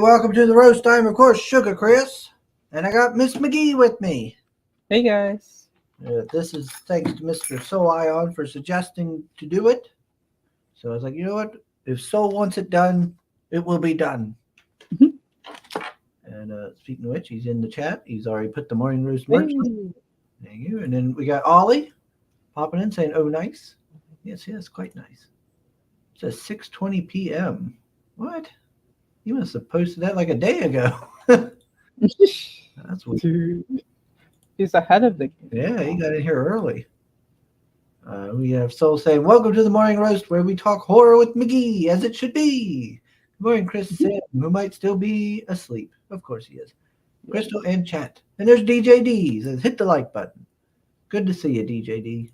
welcome to the roast. I'm, of course, Sugar Chris, and I got Miss McGee with me. Hey guys. This is thanks to Mr. Soul Ion for suggesting to do it. So I was like, you know what? If Soul wants it done, it will be done. Mhm. And speaking of which, he's in the chat. He's already put the morning roast merch. Hey. Thank you. And then we got Ollie popping in saying, "Oh, nice." Yes, quite nice. It says 6:20 p.m. What? You must have posted that like a day ago. That's weird. Dude. He's ahead of the game. Yeah, he got in here early. We have Soul saying, "Welcome to the morning roast where we talk horror with McGee, as it should be." Good morning, Chris Sam, who might still be asleep. Of course he is. Crystal and chat. And there's DJ D. Says, "Hit the like button." Good to see you, DJ D.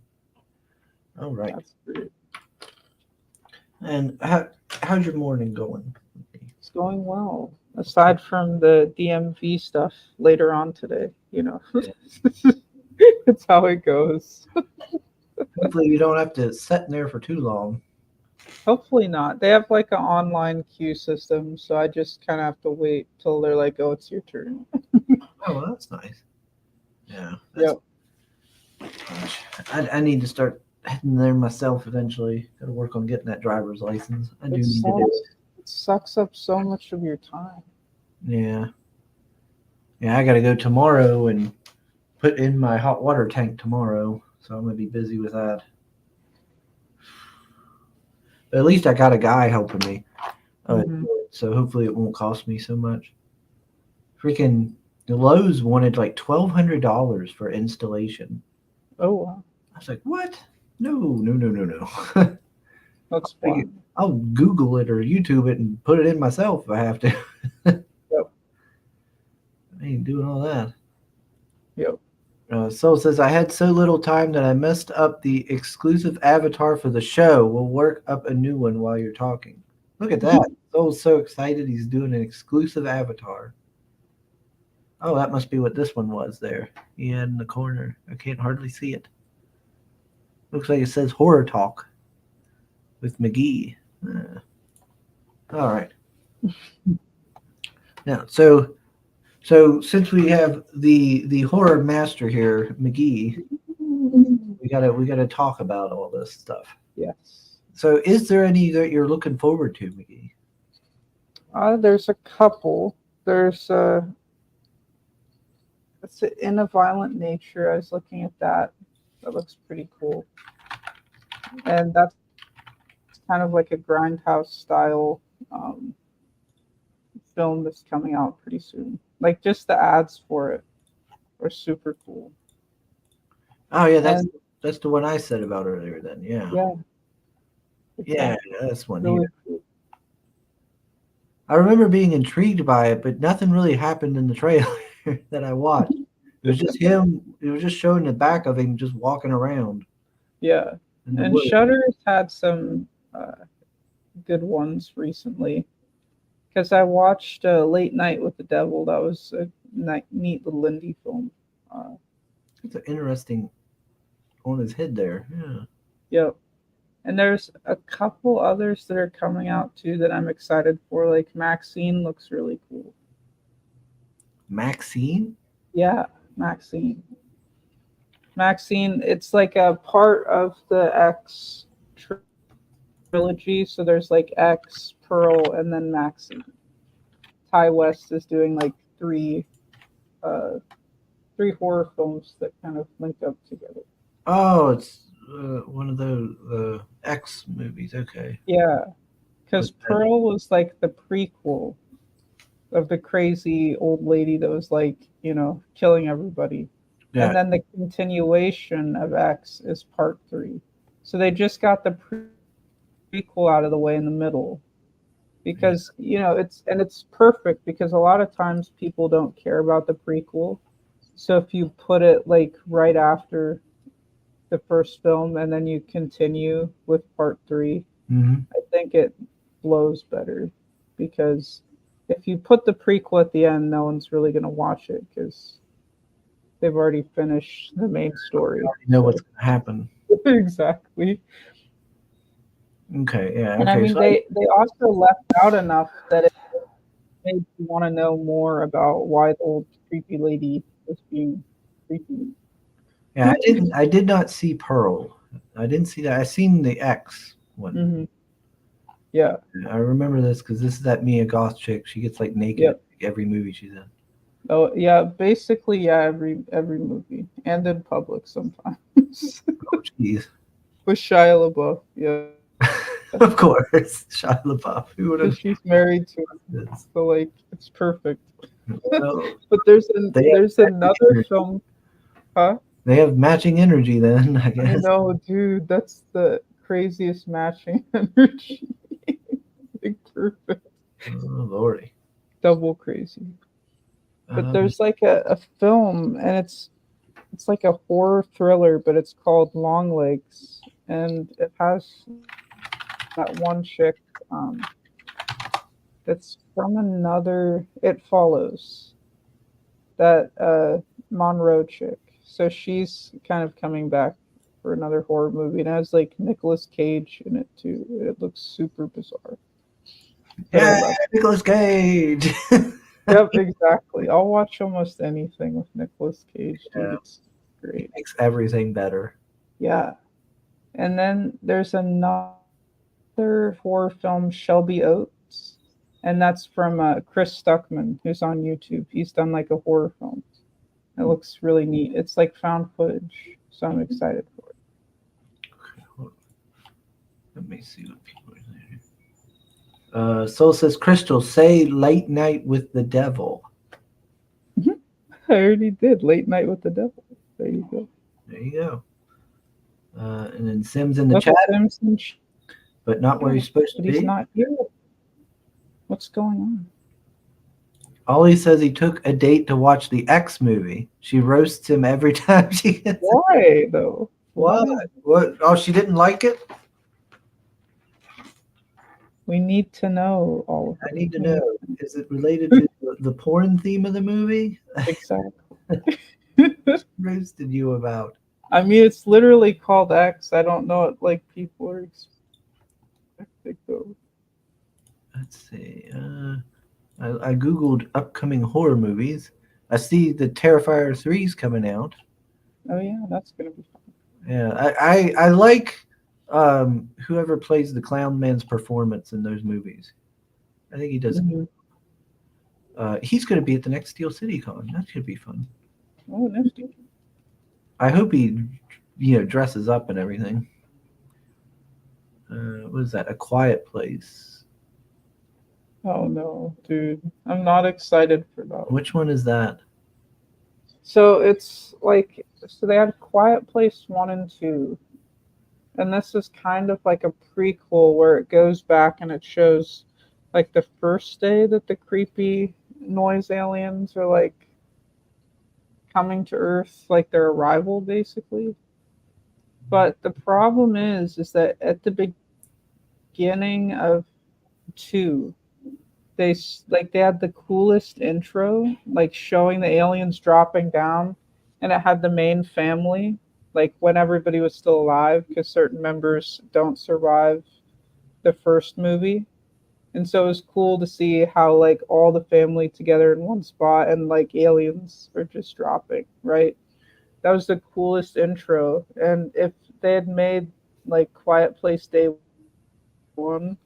All right. That's great. And how's your morning going? It's going well. Aside from the DMV stuff later on today, it's how it goes. Hopefully you don't have to sit in there for too long. Hopefully not. They have like an online queue system, so I just kind of have to wait till they're like, "Oh, it's your turn." Oh, well, that's nice. Yeah. Yep. Gosh, I need to start heading there myself eventually. Got to work on getting that driver's license. I do need to do it. It sucks up so much of your time. Yeah. Yeah, I got to go tomorrow and put in my hot water tank tomorrow. So I'm going to be busy with that. But at least I got a guy helping me. So hopefully it won't cost me so much. Freaking Lowe's wanted like $1,200 for installation. Oh, wow. I was like, what? No. That's fun. I'll Google it or YouTube it and put it in myself if I have to. Yep. I ain't doing all that. Yep. Soul says, "I had so little time that I messed up the exclusive avatar for the show. We'll work up a new one while you're talking." Look at that. Soul's so excited he's doing an exclusive avatar. Oh, that must be what this one was there. He had in the corner. I can't hardly see it. Looks like it says Horror Talk with McGee. All right. Now, so since we have the horror master here, McGee, we gotta talk about all this stuff. Yes. So, is there any that you're looking forward to, McGee? There's a couple. There's it's In a Violent Nature. I was looking at that. That looks pretty cool. And that's kind of like a grindhouse style film that's coming out pretty soon. Like just the ads for it are super cool. Oh yeah, that's the one I said about earlier. Then yeah, that's one. Really cool. I remember being intrigued by it, but nothing really happened in the trailer that I watched. It was just him. It was just showing the back of him just walking around. Yeah, and Shudder's had some good ones recently. Because I watched Late Night with the Devil. That was a neat little indie film. It's an interesting on his head there. Yeah. Yep. And there's a couple others that are coming out too that I'm excited for. Like Maxine looks really cool. Maxine? Yeah, Maxine. Maxine, it's like a part of the X trilogy. So there's like X, Pearl, and then Maxine. Ty West is doing like three horror films that kind of link up together. Oh, it's one of those X movies. Okay. Yeah, because Pearl was like the prequel of the crazy old lady that was like, killing everybody. Yeah. And then the continuation of X is part 3. So they just got the prequel out of the way in the middle. Because, it's perfect because a lot of times people don't care about the prequel. So if you put it like right after the first film and then you continue with part 3, I think it flows better. Because if you put the prequel at the end, no one's really going to watch it because they've already finished the main story. You already know what's going to happen. Exactly. Okay, yeah. And I mean, they also left out enough that made you want to know more about why the old creepy lady was being creepy. Yeah, I did not see Pearl. I didn't see that. I seen the X one. Hmm. Yeah. I remember this because this is that Mia Goth chick. She gets like naked Yep. in every movie she's in. Oh yeah. Basically, yeah. Every movie and in public sometimes Oh, jeez. with Shia LaBeouf. Yeah. Of course, Shia LaBeouf. Who would Because have she's married to him, this? so like it's perfect. Well, But they have there's matching another energy. film, huh? They have matching energy then, I I guess. know, dude, that's the craziest matching energy. Like, perfect. Oh, lordy. Double crazy. But Um, there's like a film and it's like a horror thriller, but it's called Long Legs. And it has that one chick, um, that's from another It Follows. That Monroe chick. So she's kind of coming back for another horror movie, and it has like Nicolas Cage in it too. It looks super bizarre, but I yeah, love it. Nicolas Cage. Yep, exactly. I'll watch almost anything with Nicolas Cage, dude. Yeah, It's he great. makes everything better. Yeah. And then there's another horror film, Shelby Oates, and that's from Chris Stuckman, who's on YouTube. He's done like a horror film. It looks really neat. It's like found footage, so I'm excited for it. Let me see what people are saying. Soul says, Crystal, say late night with the devil. Mhm. I already did Late Night with the Devil. There you go. There you go. And then Sims in the Let chat, Simpson but not where chat, he's supposed to but he's be. not here. What's going on? Ollie says he took a date to watch the X movie. She roasts him every time she gets it. Why though? What? Why? What? Oh, she didn't like it? We need to know, I Oliver. need to We need know. Is it related to the porn theme of the movie? exactly. Roasted you about? I mean, it's literally called X. I don't know what like people are expecting though. Let's see. I googled upcoming horror movies. I see the Terrifier 3 is coming out. Oh yeah, that's gonna be fun. Yeah, I like whoever plays the clown man's performance in those movies. I think he does. Mhm. He's going to be at the next Steel City Con. That should be fun. Oh, nifty. I hope he, dresses up and everything. What is that? A Quiet Place. Oh no, dude. I'm not excited for that. Which one is that? So it's like so they had Quiet Place 1 and 2, and this is kind of like a prequel where it goes back and it shows like the first day that the creepy noise aliens are like coming to Earth, like their arrival basically. But the problem is that at the beginning of 2, they had the coolest intro, like showing the aliens dropping down, and it had the main family, like when everybody was still alive, because certain members don't survive the first movie, and so it was cool to see how like all the family together in one spot, and like aliens are just dropping, right? That was the coolest intro, and if they had made like Quiet Place Day One,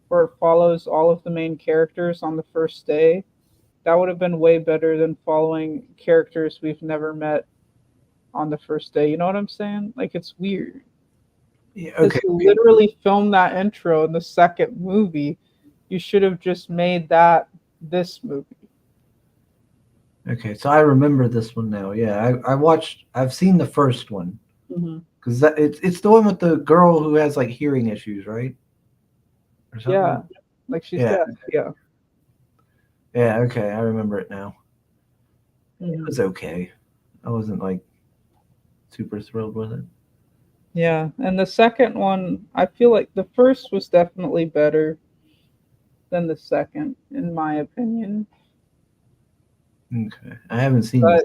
where it follows all of the main characters on the first day, that would have been way better than following characters we've never met on the first day. You know what I'm saying? Like it's weird Yeah, because okay. you literally filmed that intro in the second movie. You should have just made that this movie. Okay, so I remember this one now. Yeah, I watched. I've seen the first one Hmm. because it's the one with the girl who has like hearing issues, right? Or something. Yeah, like she's Yeah, deaf. Yeah. yeah. Okay, I remember it now. It Hmm. was okay. I wasn't like super thrilled with it. Yeah, and the second one, I feel like the first was definitely better than the second, in my opinion. Okay, I haven't seen this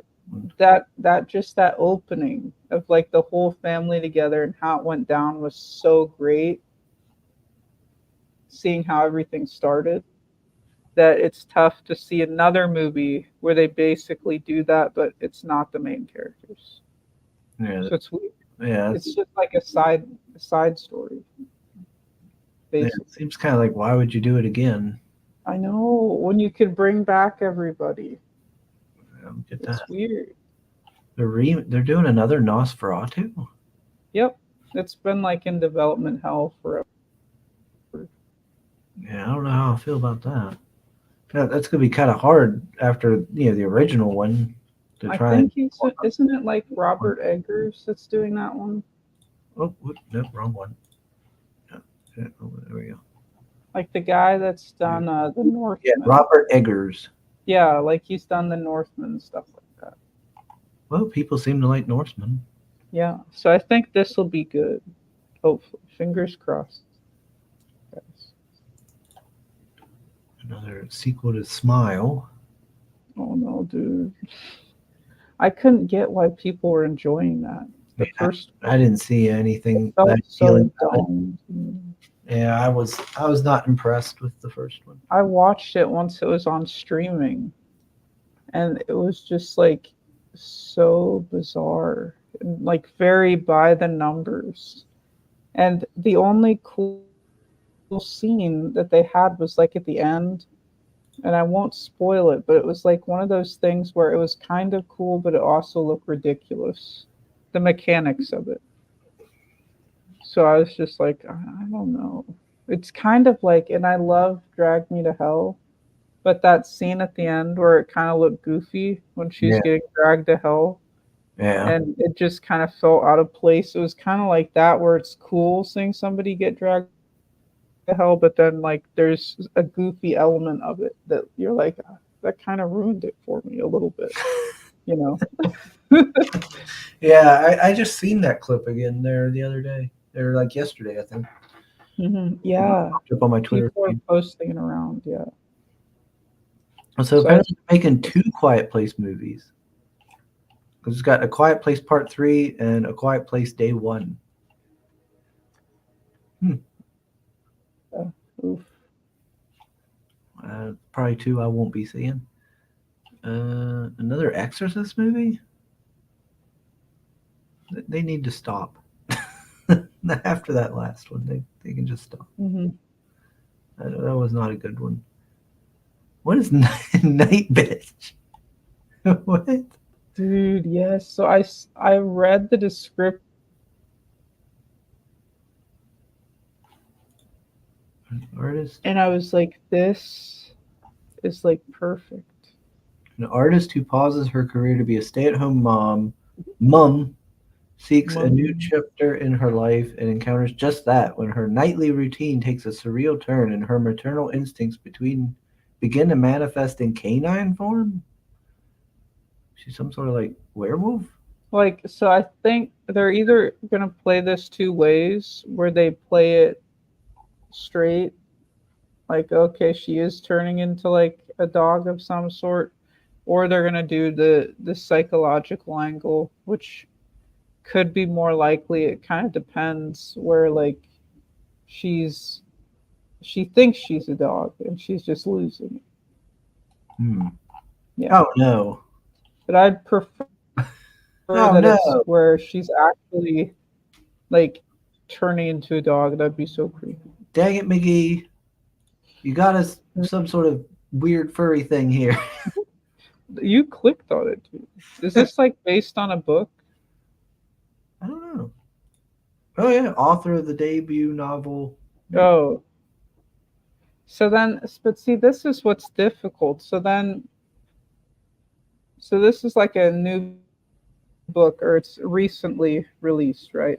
But one. that opening of like the whole family together and how it went down was so great. Seeing how everything started, that it's tough to see another movie where they basically do that, but it's not the main characters. Yeah, So it's weird. yeah, It's just like a side story, yeah. basically. It seems kind of like, why would you do it again? I know when you could bring back everybody. I don't get that. It's weird. They're doing another Nosferatu. Yep. It's been like in development hell forever. Yeah, I don't know how I feel about that. That's gonna be kind of hard after the original one to I try and. think isn't it like Robert Eggers that's doing that one? Oh, no, wrong one. Yeah, oh, there we go. Like the guy that's done the Yeah, Northman. Robert Eggers. Yeah, like he's done the Northman stuff like that. Well, people seem to like Norseman. Yeah. So I think this will be good. Hopefully. Fingers crossed. Guys. Another sequel to Smile. Oh no, dude. I couldn't get why people were enjoying that. The Yeah, first I didn't see anything felt that so appealing. dumb. Yeah, I was not impressed with the first one. I watched it once it was on streaming, and it was just like so bizarre, and like very by the numbers. And the only cool scene that they had was like at the end, and I won't spoil it, but it was like one of those things where it was kind of cool, but it also looked ridiculous. The mechanics of it. So I was just like, I don't know. It's kind of like, and I love Drag Me to Hell, but that scene at the end where it kind of looked goofy when she's Yeah, getting dragged to hell, yeah, and it just kind of felt out of place. It was kind of like that where it's cool seeing somebody get dragged to hell, but then like there's a goofy element of it that you're like, that kind of ruined it for me a little bit, you know? yeah. I just seen that clip again there the other day. Or like yesterday, I think. Yeah, Popped up on my Twitter people are feed. posting it around. Yeah. So So I, apparently they're making two Quiet Place movies. Because it's got A Quiet Place Part 3 and A Quiet Place Day 1. oof. Probably two I won't be seeing. Another Exorcist movie? They need to stop. After that last one, they can just stop. Hmm. That was not a good one. What is Night Bitch? What? Dude, yes. So I read the description An artist, and I was like, this is like perfect. an artist who pauses her career to be a stay-at-home mum seeks a new Mom. chapter in her life and encounters just that when her nightly routine takes a surreal turn and her maternal instincts begin to manifest in canine form. She's some sort of like werewolf. Like, so I think they're either gonna play this two ways, where they play it straight, like, okay, she is turning into like a dog of some sort, or they're gonna do the psychological angle, which could be more likely. It kind of depends where like she's she thinks she's a dog and she's just losing it. Hmm. Yeah. Oh no. But I'd prefer Oh that no. it's where she's actually like turning into a dog. That'd be so creepy. Dang it, McGee. You got us some sort of weird furry thing here. You clicked on it, dude. Is this like based on a book? I don't know. Oh yeah, author of the debut novel. Oh, so then, but see, this is what's difficult. So this is like a new book, or it's recently released, right?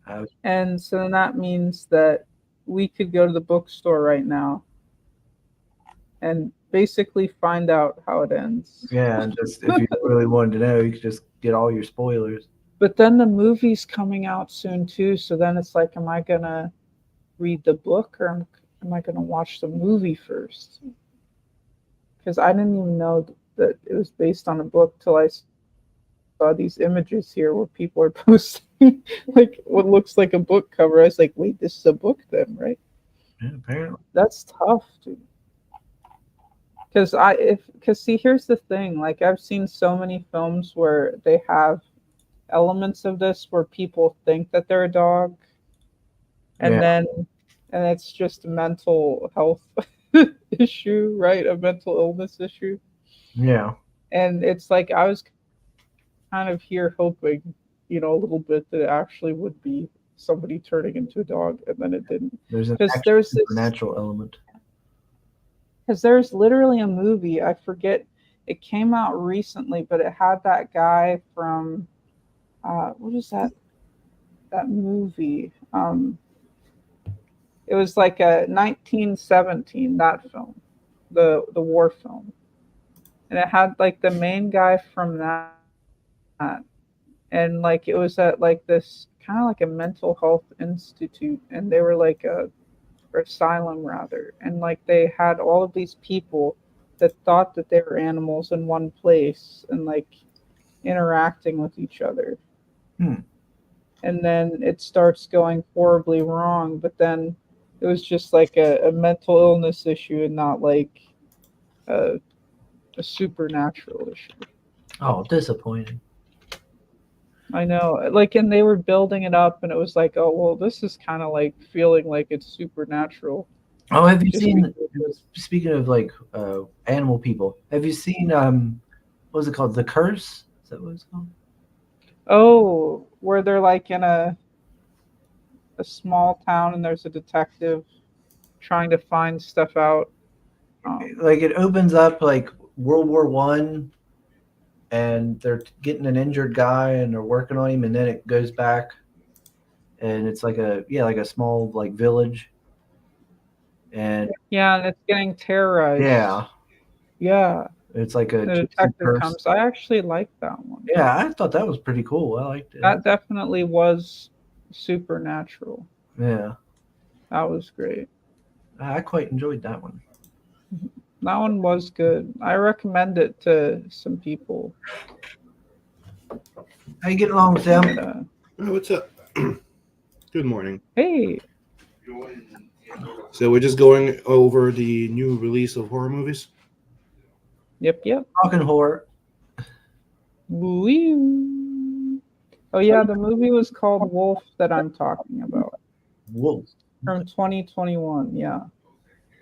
Uh, And so then that means that we could go to the bookstore right now and basically find out how it ends. yeah, and just if you really wanted to know, you could just get all your spoilers. But then the movie's coming out soon too, so then it's like, am I gonna read the book or am I gonna watch the movie first? Because I didn't even know that it was based on a book till I saw these images here where people are posting like what looks like a book cover. I was like, wait, this is a book then, right? Yeah, apparently. That's tough, dude. Because see, here's the thing. Like I've seen so many films where they have elements of this where people think that they're a dog, and Yeah, then and it's just a mental health issue, right? A mental illness issue. yeah. And it's like I was kind of here hoping, a little bit that it actually would be somebody turning into a dog, and then it didn't. There's an Because actual there's this, supernatural element. because there's literally a movie. I forget. It came out recently, but it had that guy from what is that movie? It was like a 1917 that film, the war film, and it had like the main guy from that, and like it was at like this kind of like a mental health institute, and they were like a or asylum rather, and like they had all of these people that thought that they were animals in one place and like interacting with each other, Hmm. and then it starts going horribly wrong, but then it was just like a mental illness issue and not like a, a supernatural issue. Oh, disappointing. I know, like, and they were building it up, and it was like, oh well, this is kind of like feeling like it's supernatural, Oh, have you just seen? because. Speaking of like animal people, have you seen what was it called? The Curse? Is that what it's called? Oh, where they're like in a small town, and there's a detective trying to find stuff out. Um, Like it opens up like World War I, and they're getting an injured guy, and they're working on him, and then it goes back, and it's like a small like village, and yeah, and it's getting terrorized. yeah, Yeah, it's like a the gypsy detective curse. comes. I actually like that one. Yeah, I thought that was pretty cool. I liked it. That definitely was supernatural. Yeah, That was great. I quite enjoyed that one. That one was good. I recommend it to some people. How you getting along with It, them? Oh, what's up? Good morning. hey, So we're just going over the new release of horror movies. yep. Talking horror. Woo. Oh yeah, the movie was called Wolf that I'm talking about Whoa. from 2021. Yeah,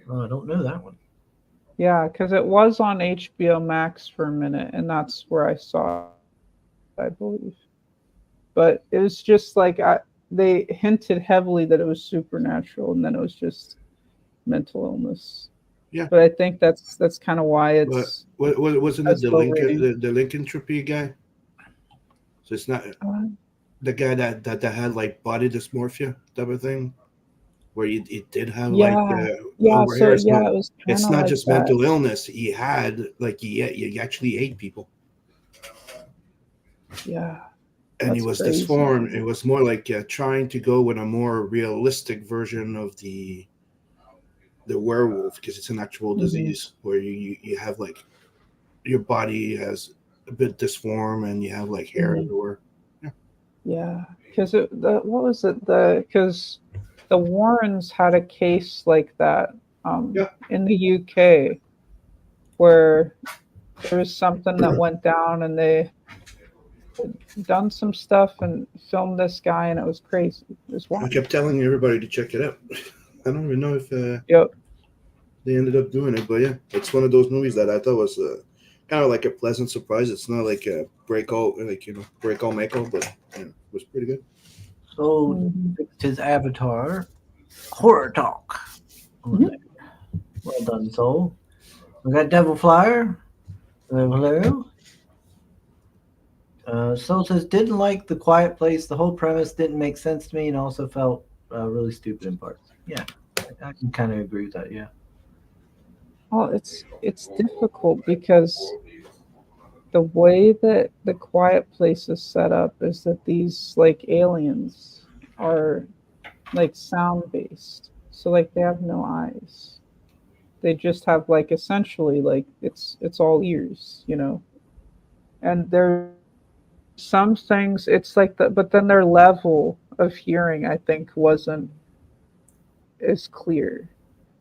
Oh, I don't know that one. yeah, because it was on HBO Max for a minute, and that's where I saw it, I believe. But it was just like they hinted heavily that it was supernatural, and then it was just mental illness. Yeah. But I think that's kind of why But it's wasn't it as the low Lincoln rating. the lycanthropy guy? So it's not the guy that had like body dysmorphia type of thing, where he did have like Yeah, yeah. over So here. yeah, it was kind It's of not like just that. mental illness. He had like he actually ate people, Yeah, and he that's was crazy. disformed. It was more like trying to go with a more realistic version of the werewolf because it's an actual Hmm. disease where you have like your body has a bit disformed and you have like hair Hmm. everywhere. Yeah. Yeah, because what was it? Because the Warrens had a case like that Yeah. in the UK where there was something that went down, and they done some stuff and filmed this guy, and it was crazy. It was I wild. kept telling everybody to check it out. I don't even know if Yep. they ended up doing it, but yeah, it's one of those movies that I thought was kind of like a pleasant surprise. It's not like a break all like break all make all, but it was pretty good. So Hmm. fixed his avatar. Horror talk. On there. Well done, Soul. We got Devil Flyer. Hello. Soul says didn't like the Quiet Place. The whole premise didn't make sense to me, and also felt really stupid in parts. Yeah, I can kind of agree with that. Yeah. Well, it's difficult because the way that the Quiet Place is set up is that these like aliens are like sound based, so like they have no eyes. They just have like essentially like it's all ears. And there's some things it's like that, but then their level of hearing I think wasn't as clear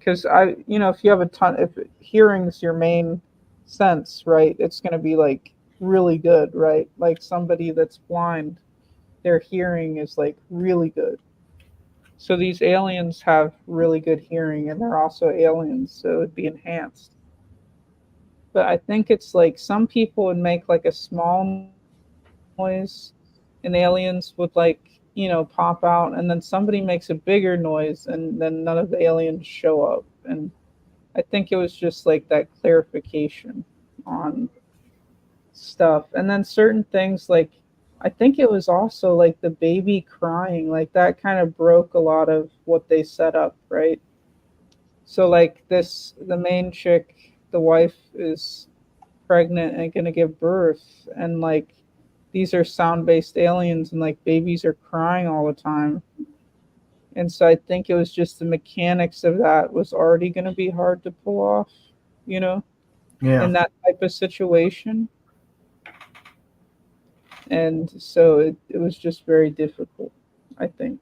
because if you have a ton, if hearing's your main sense, right, it's going to be like really good, right? Like somebody that's blind, their hearing is like really good. So these aliens have really good hearing, and they're also aliens, so it would be enhanced. But I think it's like some people would make like a small noise, and the aliens would pop out, and then somebody makes a bigger noise, and then none of the aliens show up. And I think it was just like that clarification on stuff. And then certain things like I think it was also like the baby crying, like that kind of broke a lot of what they set up, right? So like the main chick, the wife is pregnant and gonna give birth, and like these are sound-based aliens, and like babies are crying all the time. And so I think it was just the mechanics of that was already going to be hard to pull off, you know, Yeah. in that type of situation. And so it was just very difficult, I think,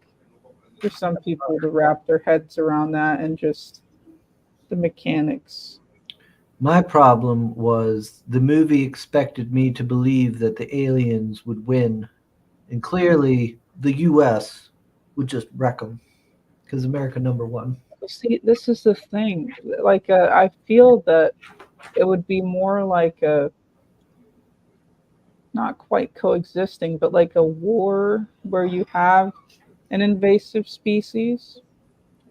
for some people to wrap their heads around that and just the mechanics. My problem was the movie expected me to believe that the aliens would win, and clearly the U.S. would just wreck them because America number one. See, this is the thing. Like, I feel that it would be more like a not quite coexisting, but like a war where you have an invasive species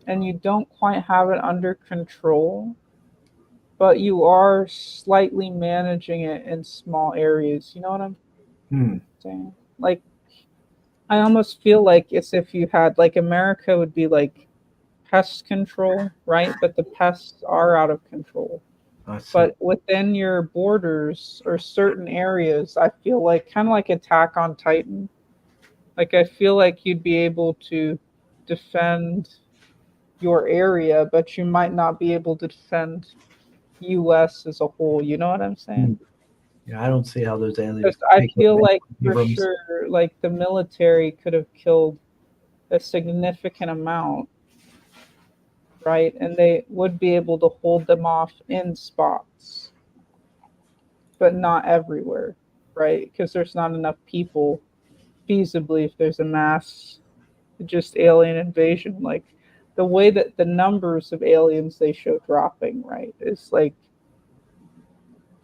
and you don't quite have it under control, but you are slightly managing it in small areas. You know what I'm Hmm. saying? Like, I almost feel like it's if you had, like, America would be like pest control, right? But the pests are out of control. I see. But within your borders or certain areas, I feel like kind of like Attack on Titan. Like, I feel like you'd be able to defend your area, but you might not be able to defend US as a whole. You know what I'm Hmm. saying? Yeah, I don't see how those aliens Because I take feel up like for Abrams. sure, like the military could have killed a significant amount, right? And they would be able to hold them off in spots, but not everywhere, right? Because there's not enough people feasibly if there's a mass just alien invasion. Like the way that the numbers of aliens they show dropping, right, is like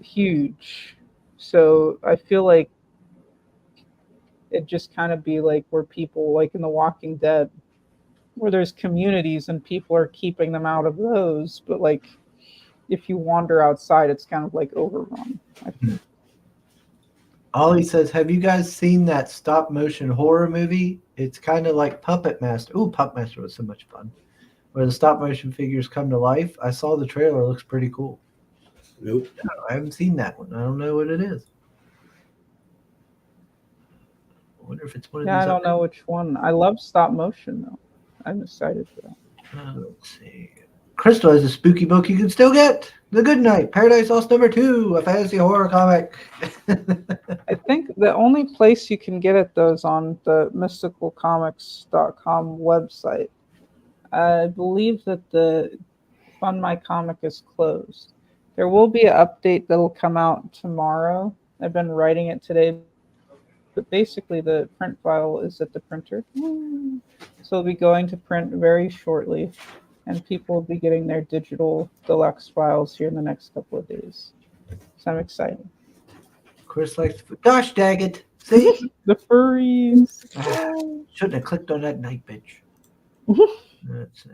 huge. So I feel like it just kind of be like where people like in The Walking Dead, where there's communities and people are keeping them out of those, but like if you wander outside, it's kind of like overrun. I Hmm. feel. Ollie says, "Have you guys seen that stop motion horror movie? It's kind of like Puppet Master. Ooh, Puppet Master was so much fun. Where the stop motion figures come to life. I saw the trailer. It looks pretty cool. Nope. I haven't seen that one. I don't know what it is. I wonder if it's one of Yeah, I these don't other. know which one. I love stop motion though. I'm excited for that. Let's see. Crystal has a spooky book you can still get. The Good Night, Paradise Lost #2, a fantasy horror comic. I think the only place you can get it though is on the mysticalcomics.com website. I believe that the Fund My Comic is closed. There will be an update that'll come out tomorrow. I've been writing it today, but basically the print file is at the printer. So it'll be going to print very shortly, and people will be getting their digital deluxe files here in the next couple of days. So I'm excited. Chris likes the gosh dang it. See? The furries. Shouldn't have clicked on that night bitch. Let's see.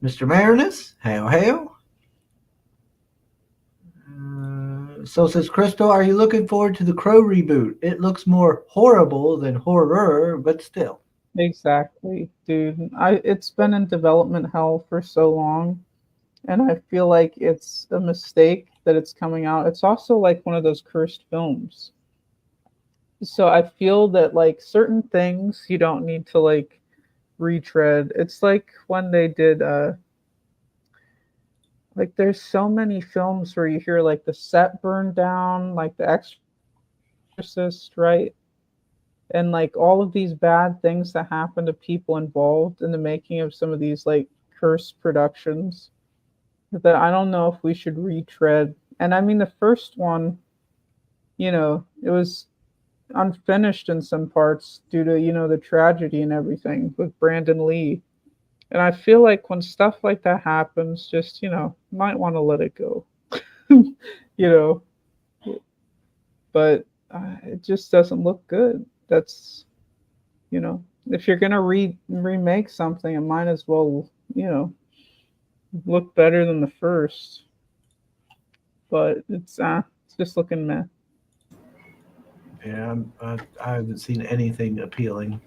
Mr. Marinus, hail, hail. So says Crystal, are you looking forward to the Crow reboot? It looks more horrible than horror, but still. Exactly, dude. It's been in development hell for so long, and I feel like it's a mistake that it's coming out. It's also like one of those cursed films. So I feel that like certain things you don't need to like retread. It's like when they did like there's so many films where you hear like the set burned down, like The Exorcist, right? And like all of these bad things that happen to people involved in the making of some of these like cursed productions that I don't know if we should retread. And I mean, the first one, it was unfinished in some parts due to, the tragedy and everything with Brandon Lee. And I feel like when stuff like that happens, just, might want to let it go, you know, but it just doesn't look good. That's, if you're going to remake something, it might as well, look better than the first. But it's just looking meh. Yeah, I haven't seen anything appealing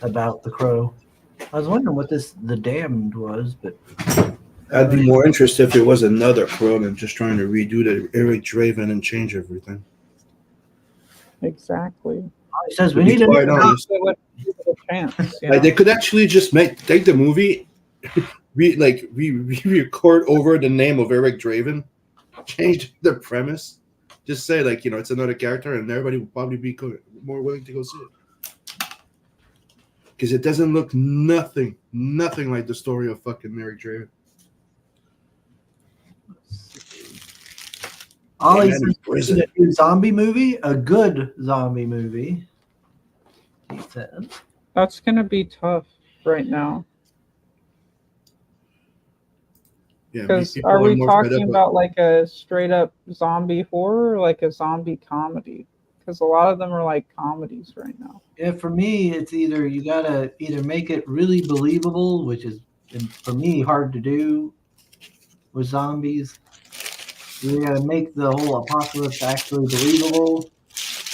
about The Crow. I was wondering what The Damned was, but I'd be more interested if it was another Crow than just trying to redo the Eric Draven and change everything. Exactly. He says we need a chance. Like they could actually just take the movie, re-record over the name of Eric Draven, change the premise, just say it's another character, and everybody would probably be more willing to go see it. Because it doesn't look nothing like the story of fucking Eric Draven. Ollie says a new zombie movie, a good zombie movie. He said that's gonna be tough right now. Because are we talking about like a straight up zombie horror or like a zombie comedy? Because a lot of them are like comedies right now. Yeah, for me, it's you gotta make it really believable, which is for me hard to do with zombies. You gotta make the whole apocalypse actually believable,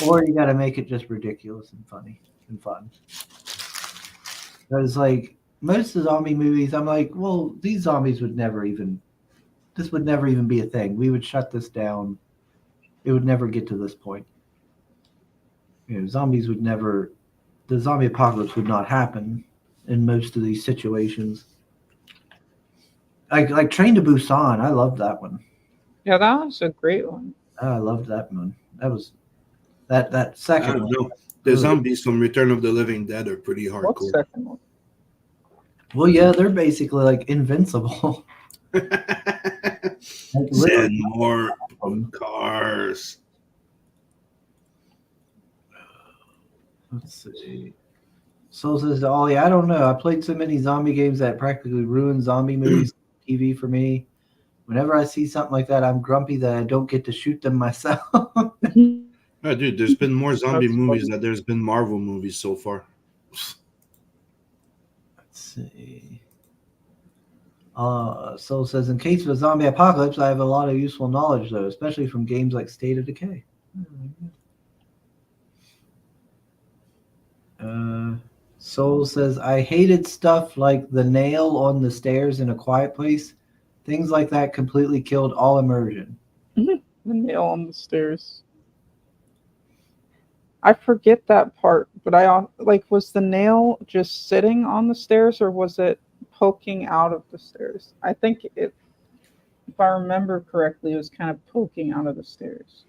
or you gotta make it just ridiculous and funny and fun. Because most of the zombie movies, I'm like, well, these zombies would never even be a thing. We would shut this down. It would never get to this point. Zombies would never. The zombie apocalypse would not happen in most of these situations. Like Train to Busan, I loved that one. Yeah, that was a great one. I loved that one. That was that second one. The zombies from Return of the Living Dead are pretty hardcore. What second one? Well, yeah, they're basically like invincible. Send more cars. Let's see. Soul says to Ollie, I don't know. I played so many zombie games that practically ruined zombie movies TV for me. Whenever I see something like that, I'm grumpy that I don't get to shoot them myself. Oh, dude, there's been more zombie movies than there's been Marvel movies so far. Let's see. Soul says, in case of a zombie apocalypse, I have a lot of useful knowledge, though, especially from games like State of Decay. Soul says, I hated stuff like the nail on the stairs in A Quiet Place. Things like that completely killed all immersion. The nail on the stairs. I forget that part, but was the nail just sitting on the stairs or was it poking out of the stairs? I think if I remember correctly, it was kind of poking out of the stairs.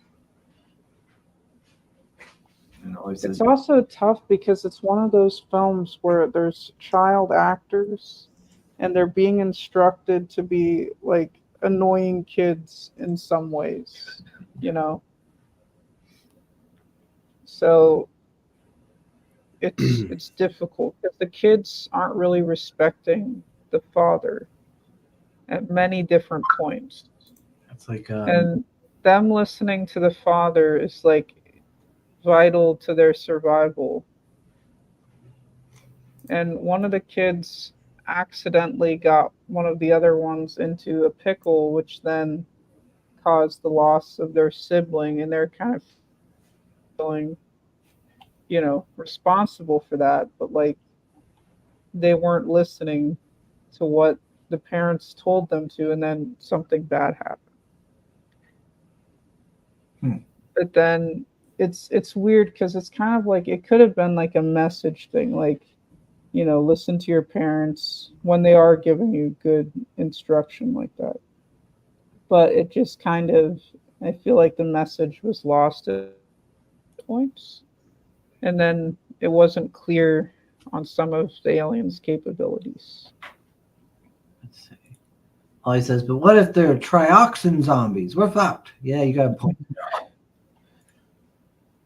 It's also tough because it's one of those films where there's child actors and they're being instructed to be like annoying kids in some ways, So it's difficult because the kids aren't really respecting the father at many different points. It's like and them listening to the father is like vital to their survival. And one of the kids accidentally got one of the other ones into a pickle, which then caused the loss of their sibling, and they're kind of feeling, responsible for that, but they weren't listening to what the parents told them to, and then something bad happened. But then it's weird because it's kind of like it could have been like a message thing, listen to your parents when they are giving you good instruction like that. But it just kind of, I feel like the message was lost at points. And then it wasn't clear on some of the aliens' capabilities. Ollie says, but what if they're trioxin zombies? We're fucked. Yeah, you got a point.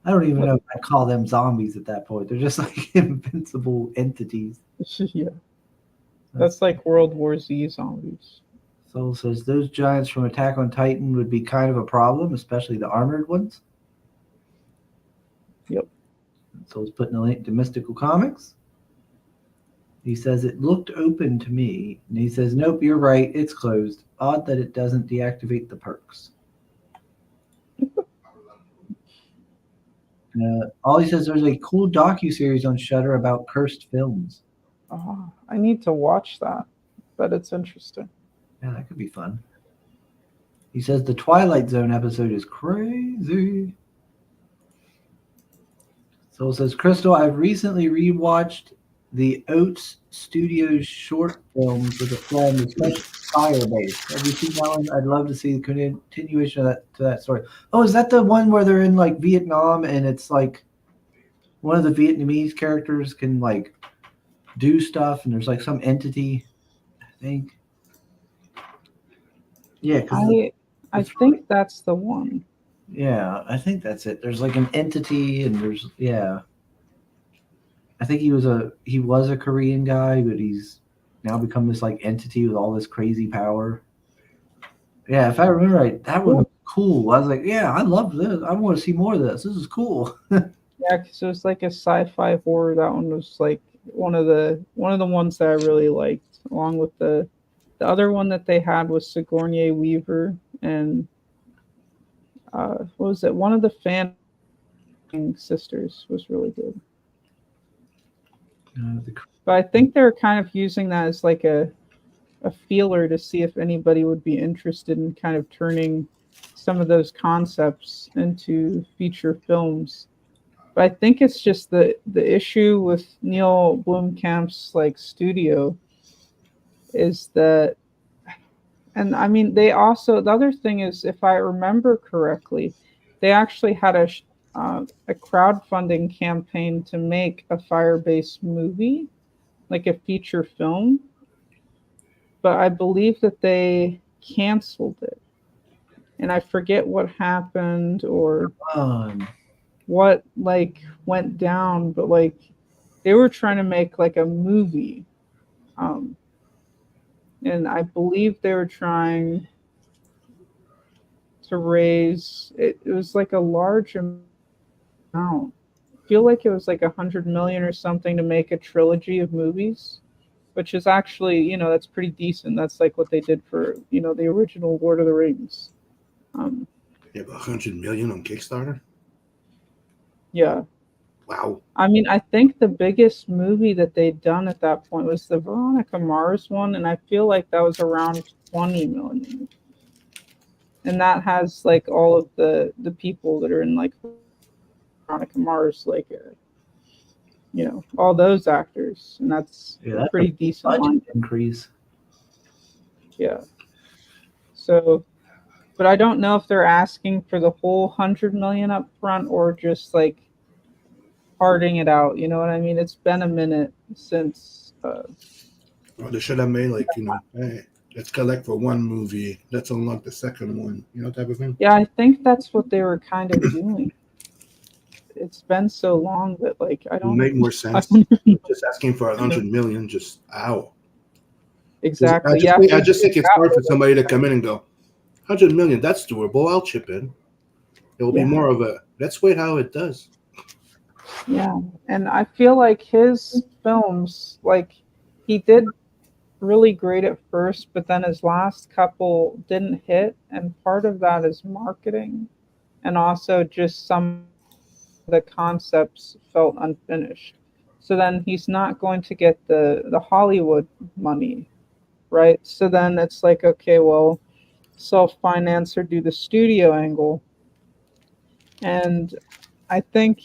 I don't even know if I call them zombies at that point. They're just like invincible entities. Yeah. That's like World War Z zombies. Soul says those giants from Attack on Titan would be kind of a problem, especially the armored ones. Yep. Soul's putting a link to Mystical Comics. He says it looked open to me, and he says, nope, you're right, it's closed. Odd that it doesn't deactivate the perks. Ollie says there's a cool docuseries on Shudder about cursed films. Oh, I need to watch that, but it's interesting. Yeah, that could be fun. He says the Twilight Zone episode is crazy. Soul says, Crystal, I've recently rewatched the Oats Studios short films with a friend, especially Firebase. Have you seen that one? I'd love to see the continuation of that story. Oh, is that the one where they're in like Vietnam and it's like one of the Vietnamese characters can like do stuff and there's like some entity, I think. Yeah, I think that's the one. Yeah, I think that's it. There's like an entity and there's I think he was a Korean guy, but he's now become this like entity with all this crazy power. Yeah, if I remember right, that one was cool. I was like, yeah, I love this. I want to see more of this. This is cool. Yeah, because it was like a sci-fi horror. That one was like one of the ones that I really liked, along with the other one that they had was Sigourney Weaver and what was it? One of the Fan sisters was really good. But I think they're kind of using that as like a feeler to see if anybody would be interested in kind of turning some of those concepts into feature films. But I think it's just the issue with Neil Blomkamp's like studio is that, and I mean they also, the other thing is, if I remember correctly, they actually had a crowdfunding campaign to make a Firebase movie, like a feature film, but I believe that they canceled it, and I forget what happened or what like went down, but like they were trying to make like a movie, and I believe they were trying to raise it was like a large amount. I feel like it was like 100 million or something to make a trilogy of movies, which is actually, you know, that's pretty decent. That's like what they did for, you know, the original Lord of the Rings. You have 100 million on Kickstarter? Yeah. Wow. I mean, I think the biggest movie that they'd done at that point was the Veronica Mars one, and I feel like that was around 20 million. And that has like all of the people that are in like Veronica Mars, like you know, all those actors, and that's a pretty decent budget increase. Yeah. So, but I don't know if they're asking for the whole 100 million up front or just like parting it out. You know what I mean? It's been a minute since. Well, they should have made like, you know, hey, let's collect for one movie, let's unlock the second one, you know, type of thing. Yeah, I think that's what they were kind of doing. It's been so long that like I don't make more sense. Just asking for 100 million, just ow. Exactly. I just think it's hard for somebody to come in and go, 100 million, that's doable. I'll chip in. It will be more of a let's wait how it does. Yeah, and I feel like his films, like he did really great at first, but then his last couple didn't hit, and part of that is marketing, and also just some of the concepts felt unfinished. So then he's not going to get the Hollywood money, right? So then it's like, okay, well, self-finance or do the studio angle. And I think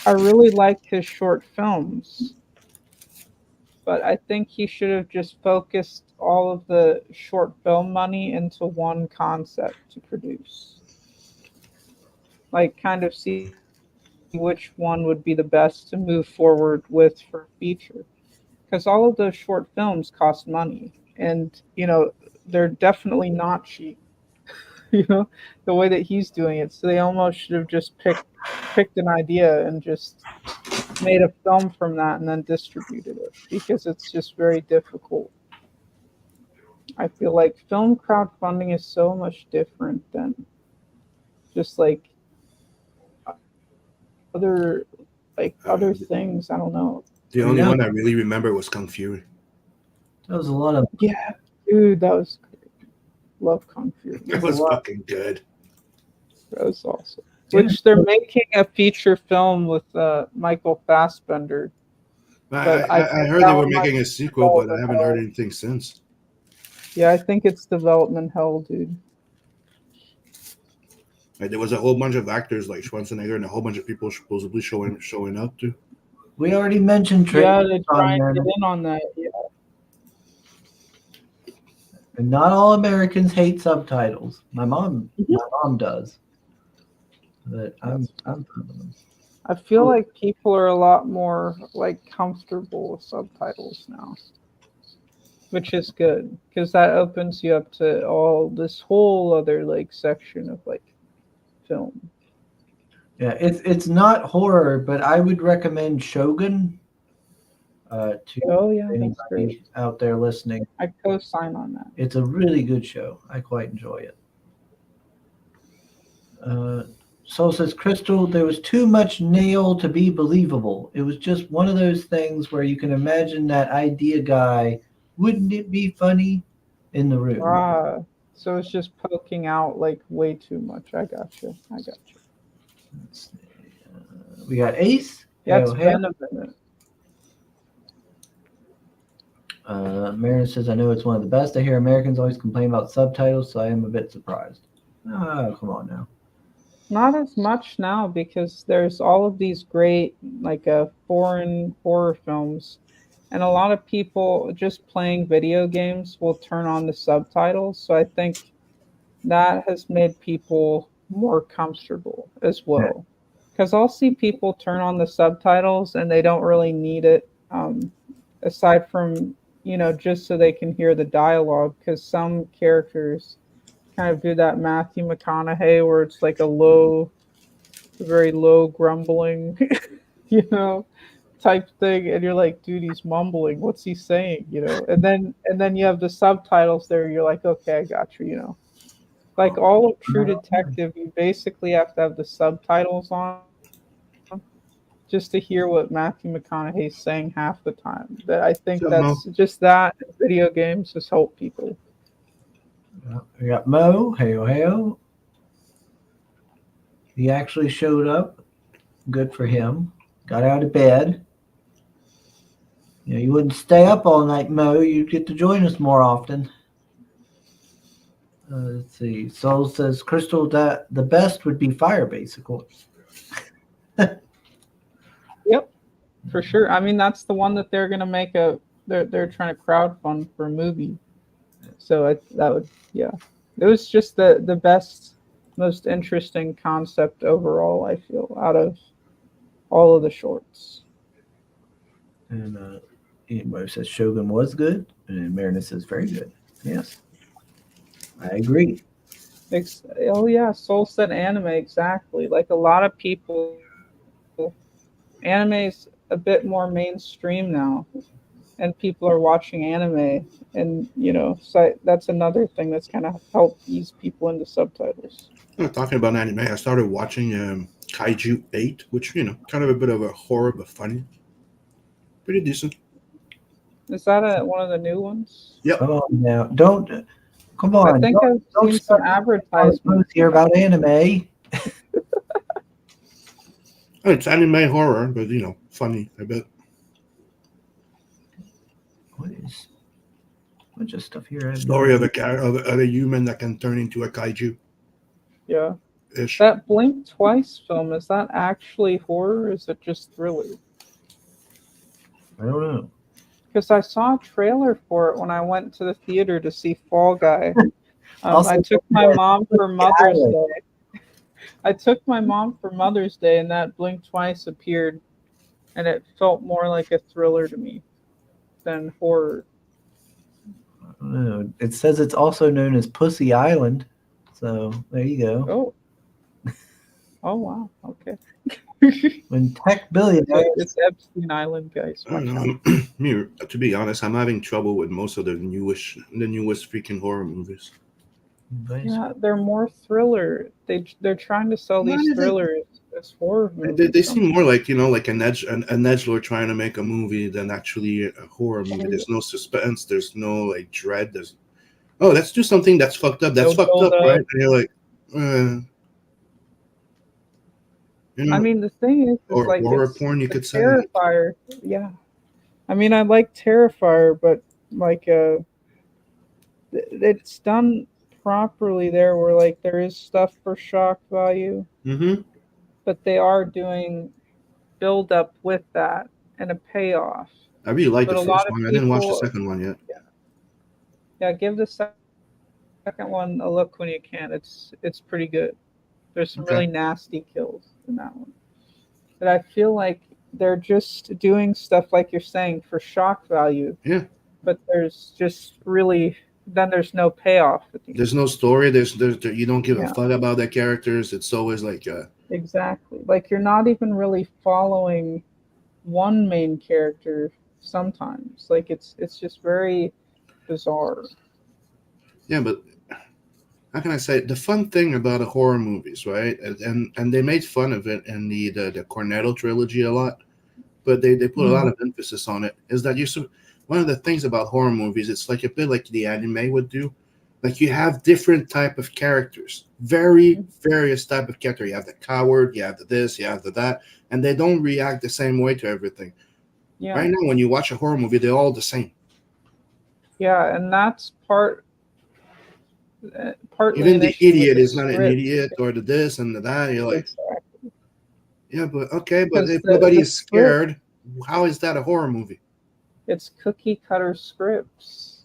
I really liked his short films, but I think he should have just focused all of the short film money into one concept to produce. Like kind of see which one would be the best to move forward with for feature. Because all of those short films cost money. And, you know, they're definitely not cheap. You know, the way that he's doing it. So they almost should have just picked an idea and just made a film from that and then distributed it because it's just very difficult. I feel like film crowdfunding is so much different than just like other other things. I don't know. The only one I really remember was Kung Fury. That was a lot of dude. That was great. Love Kung Fury. It was fucking good. That was awesome. Which they're making a feature film with Michael Fassbender. I heard they were making a sequel, but I haven't heard anything since. Yeah, I think it's development hell, dude. Like, there was a whole bunch of actors like Schwarzenegger and a whole bunch of people supposedly showing up too. We already mentioned Yeah, they're trying to get in on that. Yeah. And not all Americans hate subtitles. My mom does. But I feel like people are a lot more like comfortable with subtitles now, which is good because that opens you up to all this whole other like section of like film. Yeah, it's not horror, but I would recommend Shogun to anybody out there listening. I co-sign on that. It's a really good show. I quite enjoy it. Soul says, Crystal, there was too much nail to be believable. It was just one of those things where you can imagine that idea guy. Wouldn't it be funny in the room? So it's just poking out like way too much. I got you. Let's see. We got Ace. Yeah, it's been a minute. Marin says, I know it's one of the best. I hear Americans always complain about subtitles, so I am a bit surprised. Oh, come on now. Not as much now because there's all of these great like foreign horror films, and a lot of people just playing video games will turn on the subtitles. So I think that has made people more comfortable as well. Because I'll see people turn on the subtitles and they don't really need it, aside from just so they can hear the dialogue. Because some characters kind of do that Matthew McConaughey where it's like a very low grumbling, type thing, and you're like, dude, he's mumbling. What's he saying? And then you have the subtitles there. You're like, okay, I got you. Like all of True Detective, you basically have to have the subtitles on just to hear what Matthew McConaughey's saying half the time. That I think that's just that video games just help people. We got Mo. Heyo. He actually showed up. Good for him. Got out of bed. You wouldn't stay up all night, Mo. You'd get to join us more often. Let's see. Soul says, Crystal, that the best would be Firebase, of course. Yep, for sure. I mean, that's the one that they're going to make they're trying to crowdfund for a movie. So it was just the best, most interesting concept overall, I feel, out of all of the shorts. And Mo says Shogun was good, and Marinus says very good. Yes, I agree. Oh yeah, Soul said anime, exactly. Like a lot of people, anime's a bit more mainstream now, and people are watching anime, and so that's another thing that's kind of helped ease people into subtitles. Talking about anime, I started watching Kaiju 8, which kind of a bit of a horror but funny, pretty decent. Is that one of the new ones? Yep. Oh now, don't come on. I think I've seen some advertisements here about anime. It's anime horror, but funny a bit. What is bunch of stuff here? Story of a human that can turn into a kaiju. Yeah. That Blink Twice film, is that actually horror or is it just thriller? I don't know. Because I saw a trailer for it when I went to the theater to see Fall Guy. I took my mom for Mother's Day. And that Blink Twice appeared, and it felt more like a thriller to me than horror. It says it's also known as Pussy Island. So there you go. Oh wow. Okay. When tech billionaires. It's Epstein Island, guys. I don't Watch know. out. Me, to be honest, I'm having trouble with most of the newest freaking horror movies. Yeah, they're more thriller. They're trying to sell What these is it? thrillers as horror They, movies. they seem more like like an edgelord trying to make a movie than actually a horror movie. And There's no suspense. There's no like dread. There's let's do something that's fucked up. That's no fucked build up, right? up. And you're like, I mean, the thing is or like horror it's porn. You the could say. Terrifier. Yeah, I mean, I like Terrifier, but like it's done properly there, where like there is stuff for shock value, Mm-hmm. but they are doing build up with that and a payoff. I really like But the a lot first of one. I didn't watch the people, second one yet. yeah, give the second one a look when you can. It's pretty good. There's some Okay. really nasty kills in that one. But I feel like they're just doing stuff like you're saying for shock value. Yeah. But there's just really then there's no payoff at the end. There's no story. There's you don't give a Yeah. fuck about the characters. It's always like Exactly. Like you're not even really following one main character sometimes. Like it's just very bizarre. yeah, but how can I say the fun thing about the horror movies, right? And they made fun of it in the Cornetto trilogy a lot, but they put a lot of emphasis on it. Is that one of the things about horror movies? It's like a bit like the anime would do. Like you have different type of characters, various type of character. You have the coward, you have the this, you have the that, and they don't react the same way to everything. Yeah. Right now, when you watch a horror movie, they're all the same. Yeah, and that's partly Even an the issue with idiot the is not an script. idiot, or the this and the that. You're like, Exactly. yeah, but okay, but Because if the nobody is script- scared, how is that a horror movie? It's cookie cutter scripts.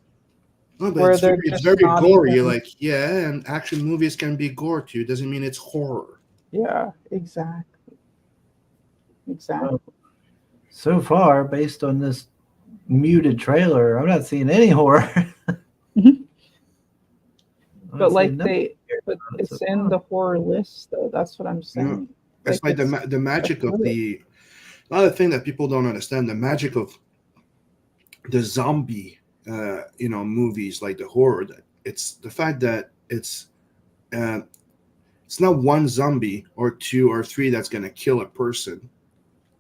Oh, but Where it's they're very, just gory. not You're even- like, yeah, and action movies can be gore too. Doesn't mean it's horror. Yeah, exactly. Exactly. So far, based on this muted trailer, I'm not seeing any horror. But like but it's in the horror list though. That's what I'm saying. It's like the magic of the another thing that people don't understand. The magic of the zombie, movies like the horror. It's the fact that it's not one zombie or two or three that's going to kill a person.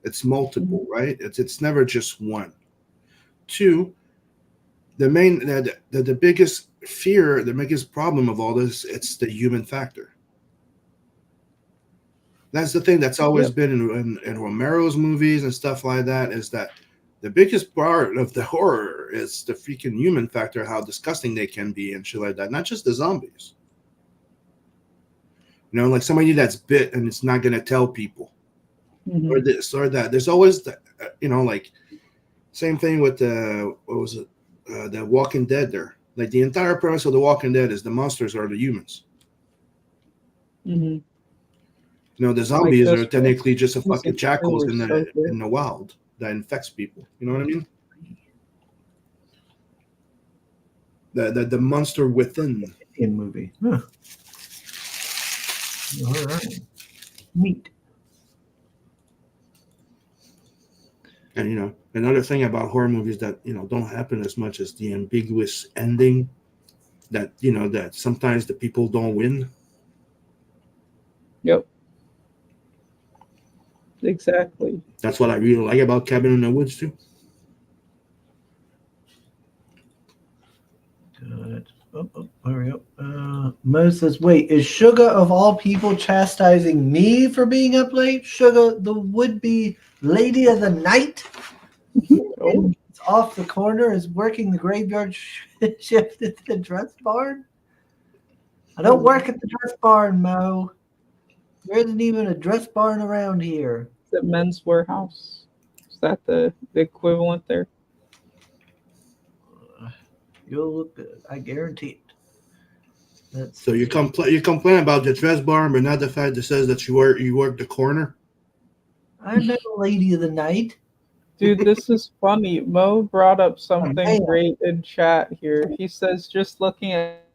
It's multiple, right? It's never just one. Two, the biggest fear, the biggest problem of all this, it's the human factor. That's the thing that's always been in Romero's movies and stuff like that, is that the biggest part of the horror is the freaking human factor, how disgusting they can be and shit like that. Not just the zombies. Like somebody that's bit and it's not going to tell people. Or this or that. There's always the, like same thing with the the Walking Dead. There, like the entire premise of the Walking Dead is the monsters are the humans. Mm-hmm. The zombies Like are technically just a fucking Season 2 jackals was in so good. the wild that infects people. You know what I mean? The monster within. In movie. Huh. All right. Neat. And another thing about horror movies that don't happen as much as the ambiguous ending. That that sometimes the people don't win. Yep. Exactly. That's what I really like about Cabin in the Woods too. Good. Hurry up. Mo says, wait, is Sugar of all people chastising me for being up late? Sugar, the would-be lady of the night? It's off the corner, is working the graveyard shift at the dress barn? I don't work at the dress barn, Mo. There isn't even a dress barn around here. Is it Men's Warehouse? Is that the equivalent there? You'll look good. I guarantee it. So you complain about the dress barn, but not the fact that says that you work the corner. I'm not a lady of the night. Dude, this is funny. Mo brought up Oh, something man. great in chat here. He says, just looking at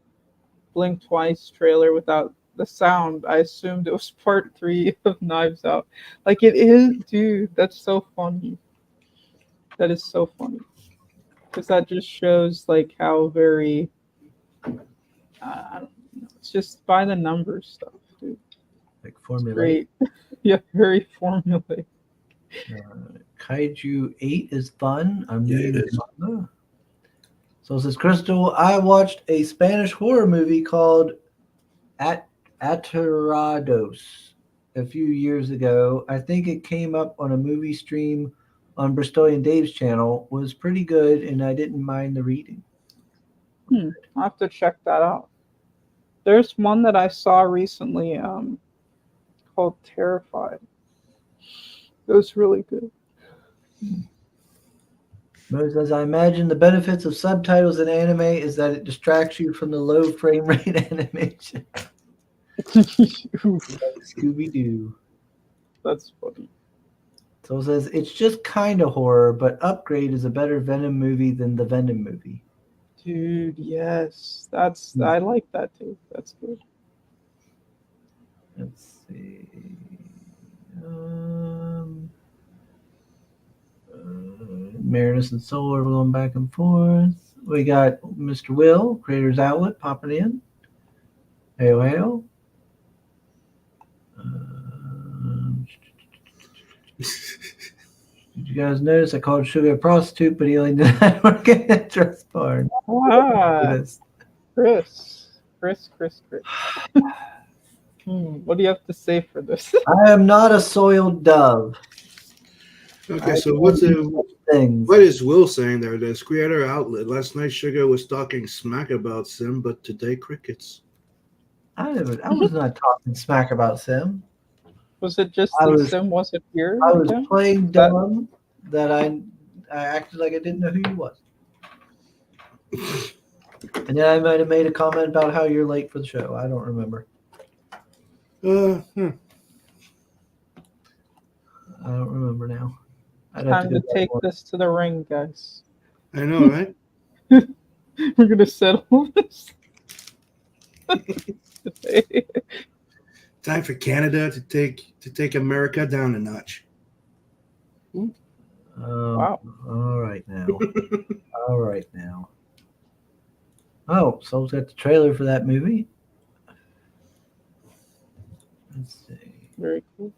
Blink Twice trailer without the sound, I assumed it was part 3 of Knives Out. Like it is, dude. That's so funny. That is so funny. Because that just shows like how very, I don't know. It's just by the numbers stuff, dude. Like It's formulaic. great. Yeah, very formulaic. Kaiju 8 is fun. I'm Yeah, reading it the is. manga. So it says, Crystal, I watched a Spanish horror movie called Aterados a few years ago. I think it came up on a movie stream on Bristolian Dave's channel. Was pretty good, and I didn't mind the reading. I'll have to check that out. There's one that I saw recently called Terrified. It was really good. Mo says, I imagine the benefits of subtitles in anime is that it distracts you from the low frame rate animation. Scooby-Doo. That's funny. So it says, it's just kind of horror, but Upgrade is a better Venom movie than the Venom movie. Dude, yes. I like that too. That's good. Let's see. Marinus and Solar, we're going back and forth. We got Mr. Will, Creators Outlet, popping in. Hail, hail. Did you guys notice I called Sugar a prostitute, but he only denied working at Dress Barn? Chris. What do you have to say for this? I am not a soiled dove. Okay, I so don't things. what is Will saying there? This Creator Outlet. Last night Sugar was talking smack about Sim, but today crickets. I was not talking smack about Sim. Was it just I that was- Sim wasn't here? I was again? playing dumb that I acted like I didn't know who you was. And then I might have made a comment about how you're late for the show. I don't remember. I don't remember now. I'd have Time go to back take and this to the ring, guys. I know, right? We're gonna settle this. today. Time for Canada to take America down a notch. Wow. All right now. All right now. Oh, Soul's got the trailer for that movie. Let's see. Very cool.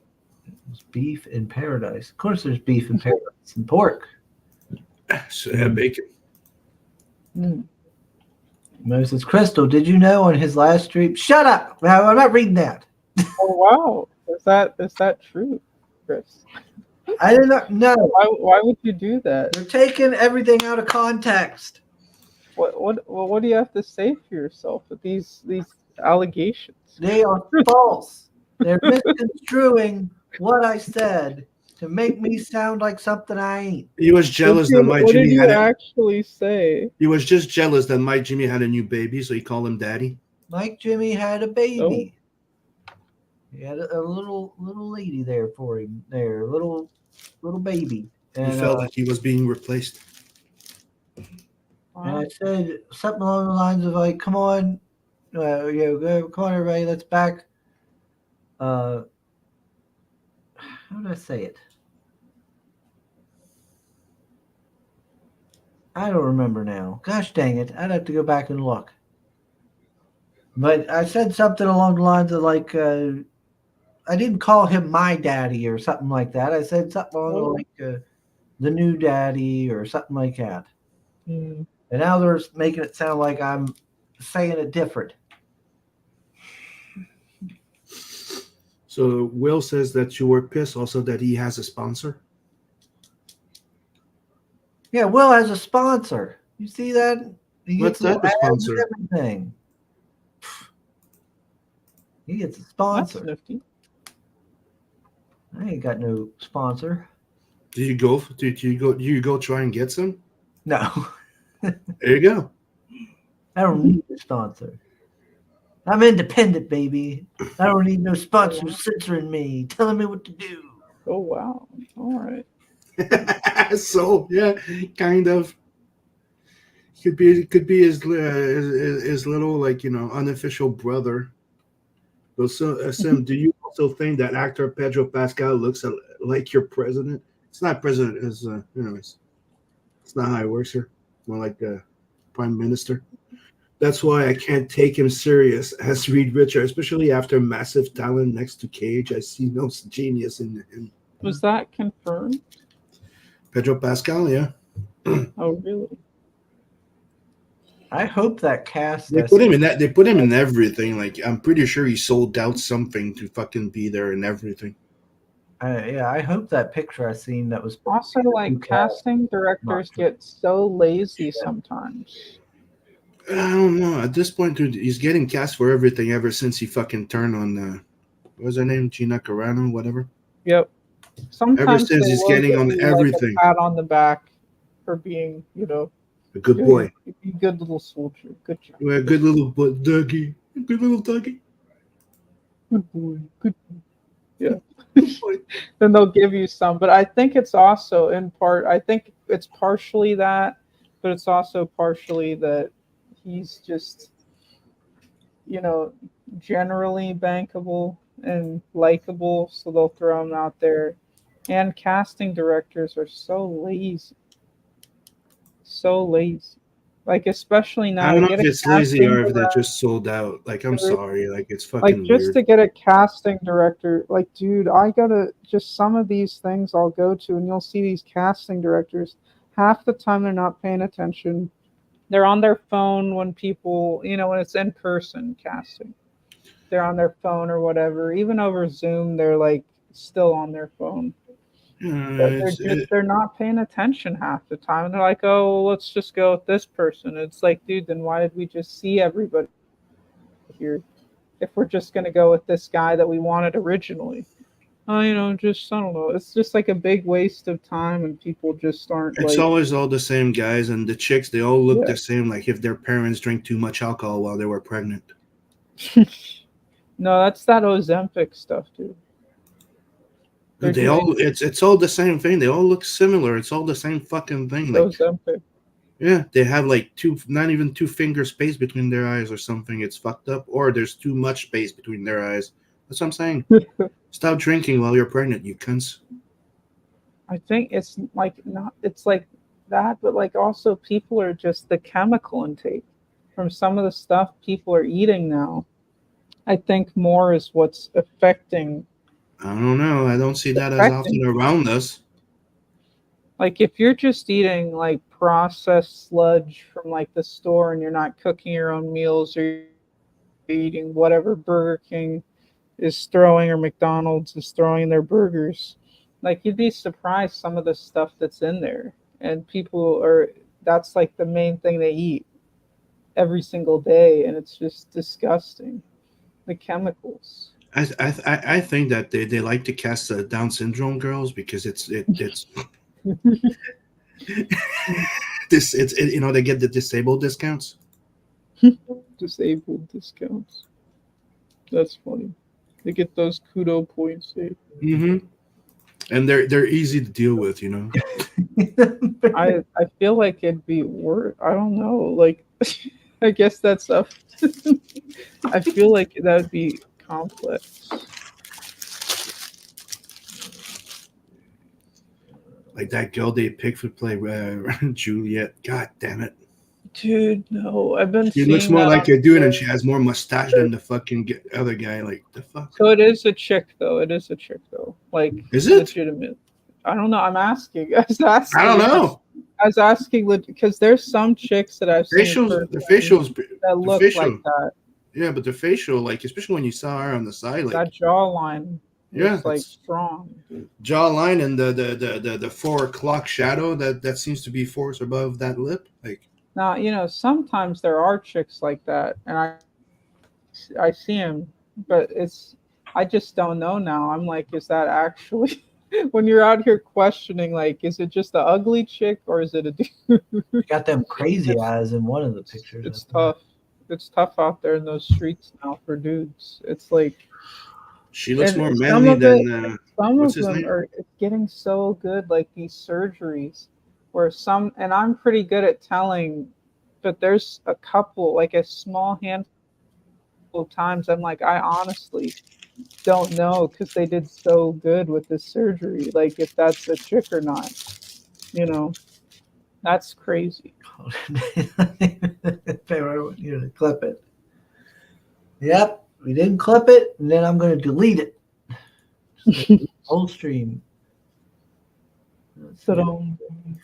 It's beef in paradise. Of course, there's beef in paradise and pork. So yeah, bacon. Moses Crystal, did you know on his last stream? Shut up! Now I'm not reading that. Oh wow. Is that true, Chris? I did not know. Why would you do that? You're taking everything out of context. What do you have to say for yourself with these allegations? They are false. They're misconstruing what I said to make me sound like something I ain't. He was jealous that Mike What did Jimmy you had actually say? He was just jealous that Mike Jimmy had a new baby, so he called him daddy. Mike Jimmy had a baby. Oh. He had a little lady there for him. There, little baby. And He felt like he was being replaced. And I said something along the lines of like, "Come on, come on, everybody, let's back." How did I say it? I don't remember now. Gosh dang it! I'd have to go back and look. But I said something along the lines of like, I didn't call him my daddy or something like that. I said something along like the new daddy or something like that. And now they're making it sound like I'm saying it different. So Will says that you were pissed also that he has a sponsor. Yeah, Will has a sponsor. You see that? He What's gets that, the sponsor? Everything. He gets a sponsor. That's nifty. I ain't got no sponsor. Did you go try and get some? No. There you go. I don't need a sponsor. I'm independent, baby. I don't need no sponsor censoring me, telling me what to do. Oh wow. All right. So yeah, kind of. Could be his little like unofficial brother. So, Sim, do you also think that actor Pedro Pascal looks like your president? It's not president, as it's not how it works here. It's more like prime minister. That's why I can't take him serious as Reed Richards, especially after massive talent next to Cage. I see no genius in him. Was that confirmed? Pedro Pascal, yeah. Oh, really? I hope that cast. They put him in that. They put him in everything. Like I'm pretty sure he sold out something to fucking be there and everything. Yeah, I hope that picture I seen that was Also, like casting directors get so lazy sometimes. I don't know. At this point, dude, he's getting cast for everything ever since he fucking turned on. What was her name? Gina Carano, whatever. Yep. Sometimes ever since he's getting on everything. Like a pat on the back for being, a good boy. A good little soldier. Good job. You're a good little Dougie. Good little Dougie. Good boy. Good boy. Yeah. Then they'll give you some. But I think it's also in part, I think it's partially that, but it's also partially that he's just, generally bankable and likable. So they'll throw him out there. And casting directors are so lazy. So lazy. Like, especially now. I don't know if it's lazy or if they're just sold out. Like, I'm sorry. Like, it's fucking like, just weird. to get a casting director, like, dude, I gotta, just some of these things I'll go to and you'll see these casting directors. Half the time they're not paying attention. They're on their phone when people, when it's in person casting. They're on their phone or whatever. Even over Zoom, they're like still on their phone. They're not paying attention half the time. And they're like, oh, well, let's just go with this person. It's like, dude, then why did we just see everybody here if we're just going to go with this guy that we wanted originally? Just, I don't know. It's just like a big waste of time and people just aren't It's always all the same guys and the chicks, they all look the same, like if their parents drank too much alcohol while they were pregnant. No, that's that Ozempic stuff, dude. It's all the same thing. They all look similar. It's all the same fucking thing. Like, Ozempic. Yeah, they have like not even 2 finger space between their eyes or something. It's fucked up. Or there's too much space between their eyes. That's what I'm saying. Stop drinking while you're pregnant, you cunts. I think it's like it's like that, but like also people are just the chemical intake from some of the stuff people are eating now. I think more is what's affecting. I don't know. I don't see that as often around us. Like if you're just eating like processed sludge from like the store and you're not cooking your own meals or you're eating whatever Burger King is throwing or McDonald's is throwing in their burgers, like you'd be surprised some of the stuff that's in there. And that's like the main thing they eat every single day, and it's just disgusting. The chemicals. I think that they like to cast Down syndrome girls because it's they get the disabled discounts. Disabled discounts. That's funny. They get those kudo points. Mm-hmm. And they're easy to deal with, I feel like it'd be worse. I don't know. Like, I guess that's up. I feel like that would be complex. Like that girl they picked for play Juliet. God damn it. Dude, no. I've been She looks more like a dude and she has more mustache than the fucking other guy. Like, the fuck? So it is a chick, though. Like, is it? Legitimate. I don't know. I'm asking. I don't know. I was asking because there's some chicks that I've seen. The facials that look like that. Yeah, but the facial, like, especially when you saw her on the side, like that jawline. Yeah, like strong. Jawline and the 4 o'clock shadow that seems to be forced above that lip. Like, now, sometimes there are chicks like that, and I see them, but I just don't know now. I'm like, is that actually when you're out here questioning, like, is it just the ugly chick or is it a dude? Got them crazy eyes in one of the pictures. It's tough. It's tough out there in those streets now for dudes. It's like She looks more And manly than some what's of his them name? are getting so good, like these surgeries, where some, and I'm pretty good at telling, but there's a couple, like a small handful of times, I'm like, I honestly don't know because they did so good with this surgery, like if that's a chick or not, you know, that's crazy. Favorite you to clip it. Yep, we didn't clip it, and then I'm going to delete it. Whole stream. Let's see.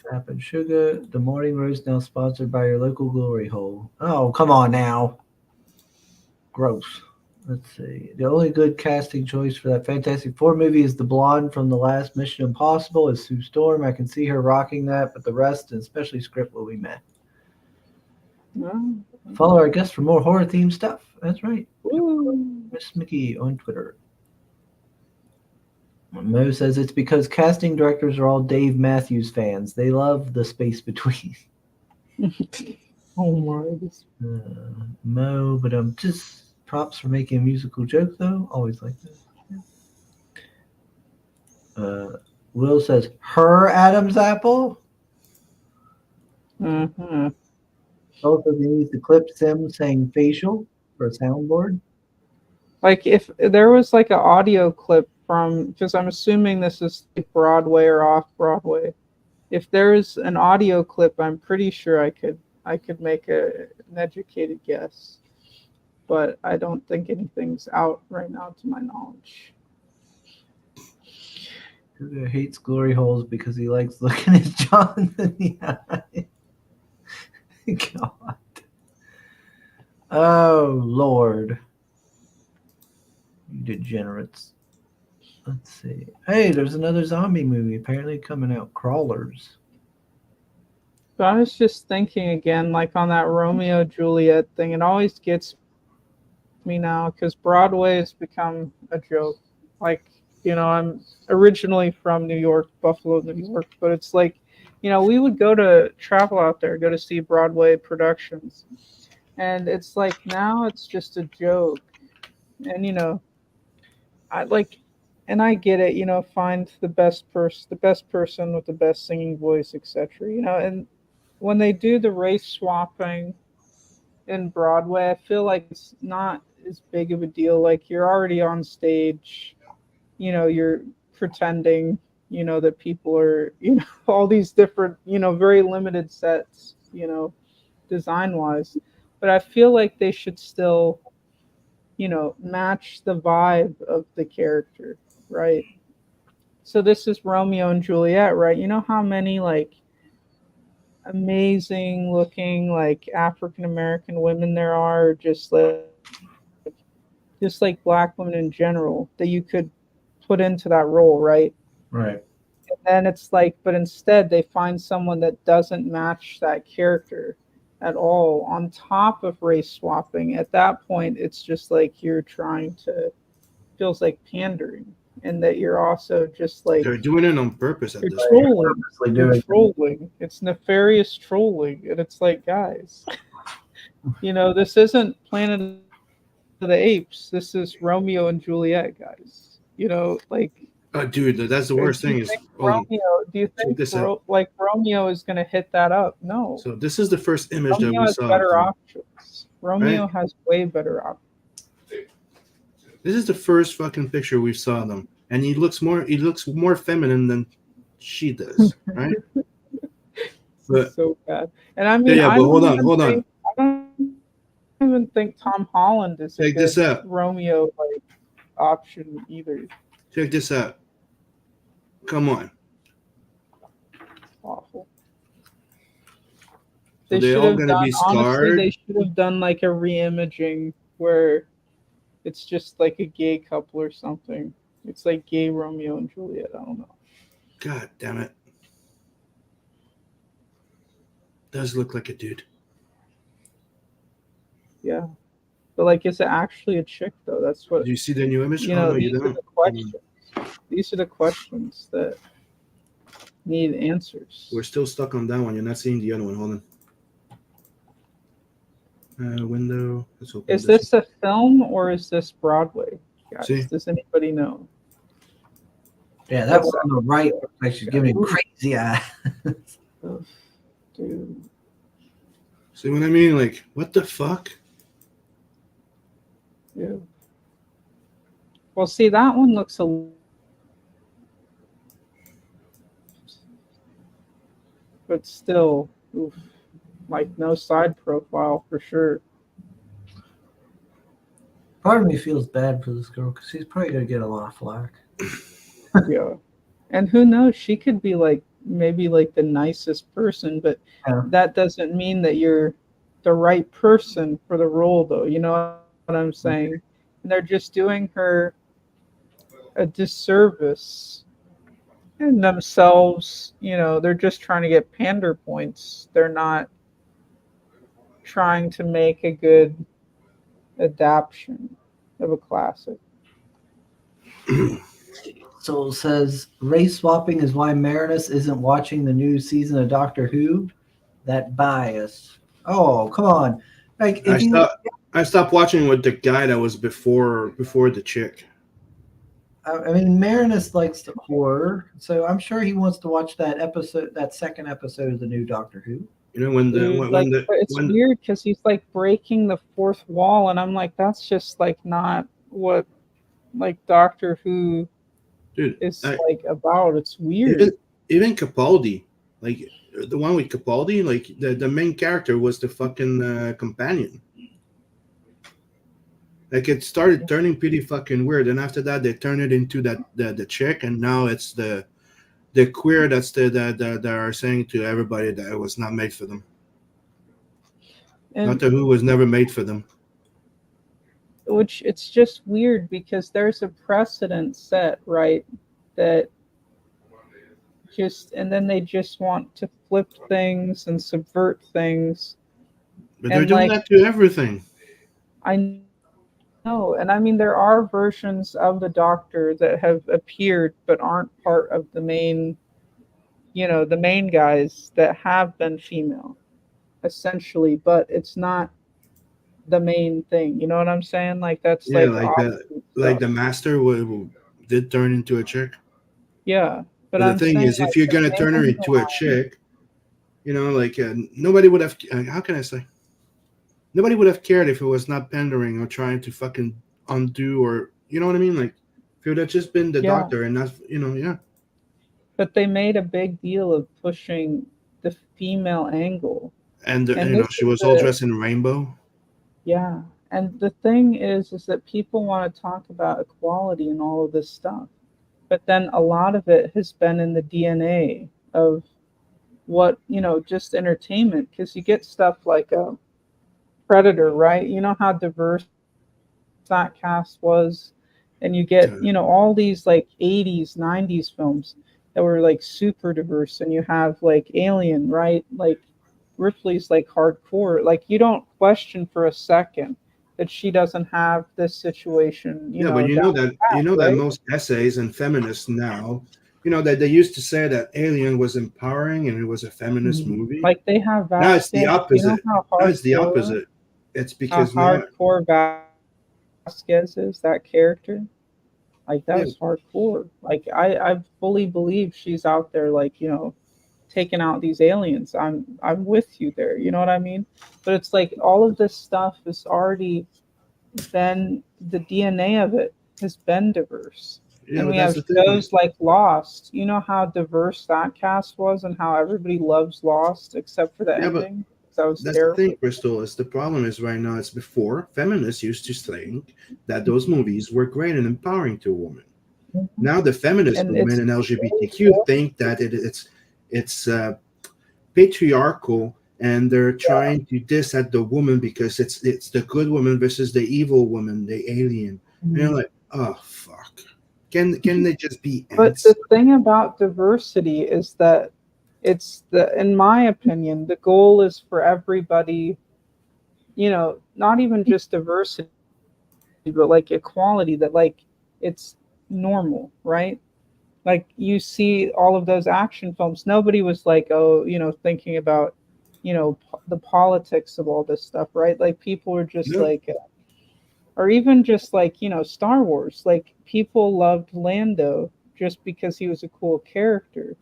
Sap and sugar. The morning roast now sponsored by your local glory hole. Oh, come on now. Gross. Let's see. The only good casting choice for that Fantastic Four movie is the blonde from the last Mission Impossible is Sue Storm. I can see her rocking that, but the rest, and especially script, will be meh. Follow our guest for more horror themed stuff. That's right. Miss McGee on Twitter. Mo says it's because casting directors are all Dave Matthews fans. They love the space between. Oh my. Mo, but just props for making a musical joke though. Always like that. Will says her Adam's apple. Mm-hmm. Also, they need to clip Sim saying facial for a soundboard. Like if there was like an audio clip from, because I'm assuming this is Broadway or off Broadway. If there's an audio clip, I'm pretty sure I could make an educated guess, but I don't think anything's out right now to my knowledge. Who hates glory holes because he likes looking at John in the eye. God. Oh, Lord. You degenerates. Let's see. Hey, there's another zombie movie apparently coming out, Crawlers. But I was just thinking again, like on that Romeo Juliet thing, it always gets me now because Broadway has become a joke. Like, I'm originally from New York, Buffalo, New York, but it's like, we would go to travel out there, go to see Broadway productions. And it's like now it's just a joke. And I like, and I get it, find the best person with the best singing voice, etc. And when they do the race swapping in Broadway, I feel like it's not as big of a deal. Like you're already on stage, you're pretending, that people are, all these different, very limited sets, design wise. But I feel like they should still, match the vibe of the character, right? So this is Romeo and Juliet, right? You know how many like amazing looking like African American women there are, just like black women in general that you could put into that role, right? Right. And then it's like, but instead they find someone that doesn't match that character at all on top of race swapping. At that point, it's just like you're trying to, feels like pandering, and that you're also just like, They're doing it on purpose at you're this point. trolling. You're trolling. It's nefarious trolling. And it's like, guys, this isn't Planet of the Apes. This is Romeo and Juliet, guys. Like, Oh, dude, that's the worst thing is. Do you think like Romeo is going to hit that up? No. So this is the first image Romeo that we has saw. better options. Romeo Right? has way better options. This is the first fucking picture we saw them, and he looks more feminine than she does, right? But so bad. And I mean, yeah, but hold on. I don't even think Tom Holland is Check this out. Romeo like option either. Check this out. Come on. Awful. Are they all gonna be honestly, scarred? they should have done like a reimaging where it's just like a gay couple or something. It's like gay Romeo and Juliet. I don't know. God damn it. Does look like a dude. Yeah. But like, is it actually a chick though? That's what. Do you see the new image? These are the questions. These are the questions that need answers. We're still stuck on that one. You're not seeing the other one. Hold on. Window. Let's open is this a film or is this Broadway? Guys, See? does anybody know? Yeah, that one on the right looks like she's giving Ooh. crazy eyes. Ugh, dude. See what I mean? Like, what the fuck? Yeah. Well, see, that one looks a but still, oof, like no side profile for sure. Part of me feels bad for this girl because she's probably gonna get a lot of flack. Yeah. And who knows, she could be like maybe like the nicest person, but Yeah. that doesn't mean that you're the right person for the role, though. You know what I'm saying? And they're just doing her a disservice in themselves. You know, they're just trying to get pander points. They're not trying to make a good adaptation of a classic. Soul says race swapping is why Marinus isn't watching the new season of Doctor Who. That bias. Oh, come on! Like if I stopped watching with the guy that was before the chick. I mean, Marinus likes the horror, so I'm sure he wants to watch that second episode of the new Doctor Who. You know when the Dude, like, but it's weird because he's like breaking the fourth wall, and I'm like, that's just like not what like Doctor Who is like about. It's weird. Even Capaldi, like the one with Capaldi, like the main character was the fucking companion. Like it started turning pretty fucking weird, and after that they turned it into the chick, and now it's the queer that's that are saying to everybody that it was not made for them. Doctor Who was never made for them. Which it's just weird because there's a precedent set, right? That just and then they just want to flip things and subvert things. But they're doing that to everything. I know, and I mean there are versions of the Doctor that have appeared but aren't part of the main, the main guys that have been female, essentially, but it's not the main thing. You know what I'm saying? Like that's like the Master did turn into a chick. Yeah, but the thing is, if you're gonna turn her into a chick, nobody would have. How can I say? Nobody would have cared if it was not pandering or trying to fucking undo, or you know what I mean? Like, if it would have just been the Doctor and not, But they made a big deal of pushing the female angle, and she was all dressed in rainbow. Yeah, and the thing is that people want to talk about equality and all of this stuff, but then a lot of it has been in the DNA of what just entertainment, because you get stuff like a Predator, right? You know how diverse that cast was, and you get all these like 80s 90s films that were like super diverse, and you have like Alien, right? Like Ripley's like hardcore. Like you don't question for a second that she doesn't have this situation. But that most essays and feminists now, that they used to say that Alien was empowering and it was a feminist movie. Like they have now it's the opposite. Now it's the opposite. It's because hardcore Vasquez is that character. Like that was hardcore. Like I fully believe she's out there, like taking out these aliens. I'm with you there. You know what I mean? But it's like all of this stuff has already been, the DNA of it has been diverse. And we have shows like Lost. You know how diverse that cast was and how everybody loves Lost except for the ending? That's terrible. The thing, Crystal, is the problem is right now, it's before feminists used to think that those movies were great and empowering to a woman. Mm-hmm. Now the feminist movement and LGBTQ think that it's patriarchal, and they're trying to diss at the woman because it's the good woman versus the evil woman, the alien. Mm-hmm. And you're like, oh fuck. Can they just be ants? But the thing about diversity is that in my opinion, the goal is for everybody, not even just diversity, but like equality, that like it's normal, right? Like you see all of those action films, nobody was like, thinking about, the politics of all this stuff, right? Like people were just like, Or even just like, Star Wars. Like people loved Lando just because he was a cool character,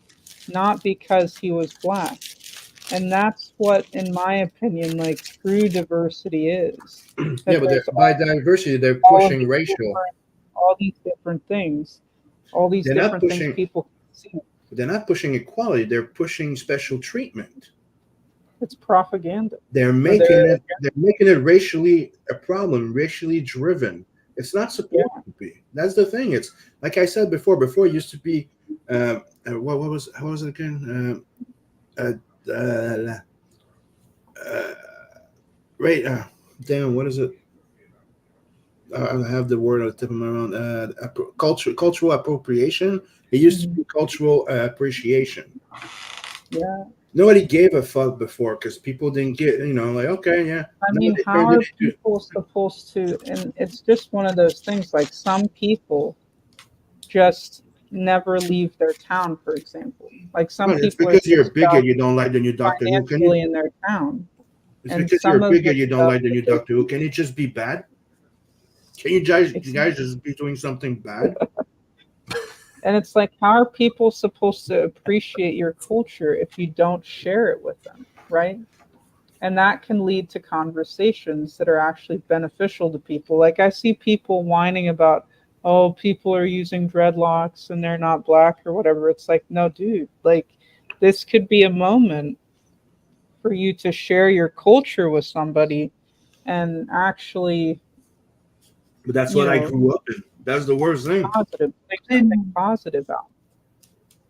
not because he was black. And that's what, in my opinion, like true diversity is. Yeah, That but there's by diversity, they're all of pushing racial. all these different things, all these They're not different things pushing. people can see. They're not pushing equality. They're pushing special treatment. It's propaganda. They're For making their it. They're making it racially a problem, racially driven. It's not supposed to be. That's the thing. It's like I said before. Before it used to be. What was how was it again? Uh, right. Damn. What is it? I have the word on the tip of my mouth. Cultural appropriation. It used to be cultural appreciation. Yeah. Nobody gave a fuck before because people didn't get, like, okay, yeah. I mean, how are people supposed to? And it's just one of those things. Like some people just never leave their town, for example. Like some It's people because are you're bigger, stuck you don't like the new Doctor Who. Can financially you? in their town. It's And because some you're of bigger, the you don't stuff like the new that they Doctor Who. Can it just be bad? Can you guys just be doing something bad? And it's like, how are people supposed to appreciate your culture if you don't share it with them, right? And that can lead to conversations that are actually beneficial to people. Like I see people whining about, oh, people are using dreadlocks and they're not black or whatever. It's like, no, dude, like this could be a moment for you to share your culture with somebody and actually, But that's what I grew up in. That's the worst thing. positive, like something positive out.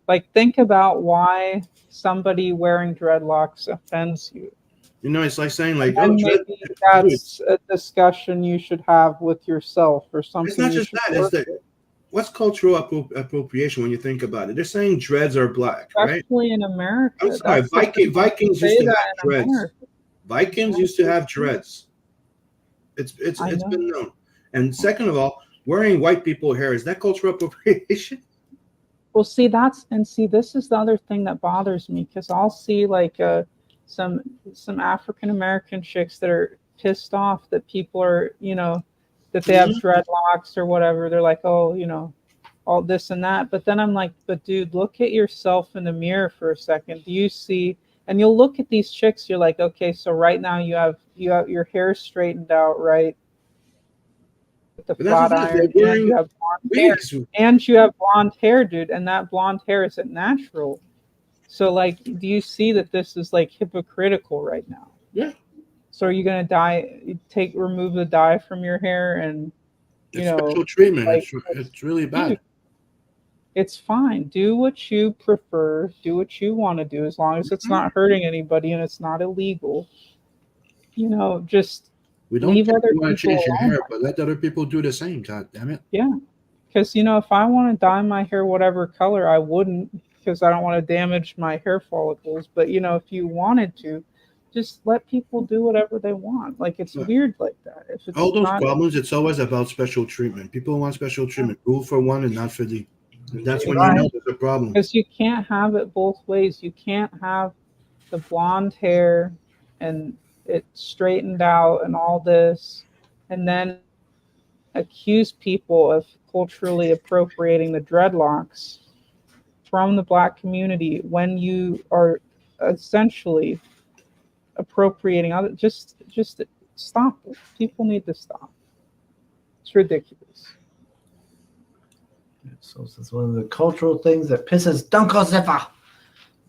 Like think about why somebody wearing dreadlocks offends you. It's like saying, like, And maybe that's a discussion you should have with yourself or something. It's not just that. It's that. What's cultural appropriation when you think about it? They're saying dreads are black, right? Especially in America. I'm sorry, Vikings used to have dreads. Vikings used to have dreads. It's been known. And second of all, wearing white people hair, is that cultural appropriation? Well, see, this is the other thing that bothers me because I'll see like some African American chicks that are pissed off that people are, that they have dreadlocks or whatever. They're like, oh, all this and that. But then I'm like, but dude, look at yourself in the mirror for a second. Do you see? And you'll look at these chicks. You're like, okay, so right now you have your hair straightened out, right? With the flat iron, and you have blonde hair, and you have blonde hair, dude. And that blonde hair isn't natural. So, like, do you see that this is like hypocritical right now? Yeah. So, are you gonna remove the dye from your hair, and it's special treatment? Like, it's really bad. Dude, it's fine. Do what you prefer. Do what you want to do, as long as it's not hurting anybody and it's not illegal. Just we don't leave other want to change your alone. hair, but let other people do the same. God damn it. Yeah, because if I want to dye my hair whatever color, I wouldn't, because I don't want to damage my hair follicles. But if you wanted to, just let people do whatever they want. Like it's weird like that. If it's all those problems, it's always about special treatment. People want special treatment. Rule for one and not for the. That's when you know there's a problem. Because you can't have it both ways. You can't have the blonde hair and it straightened out and all this, and then accuse people of culturally appropriating the dreadlocks from the black community when you are essentially appropriating other. Just stop it. People need to stop. It's ridiculous. So it's one of the cultural things that pisses Dunkel Ziffer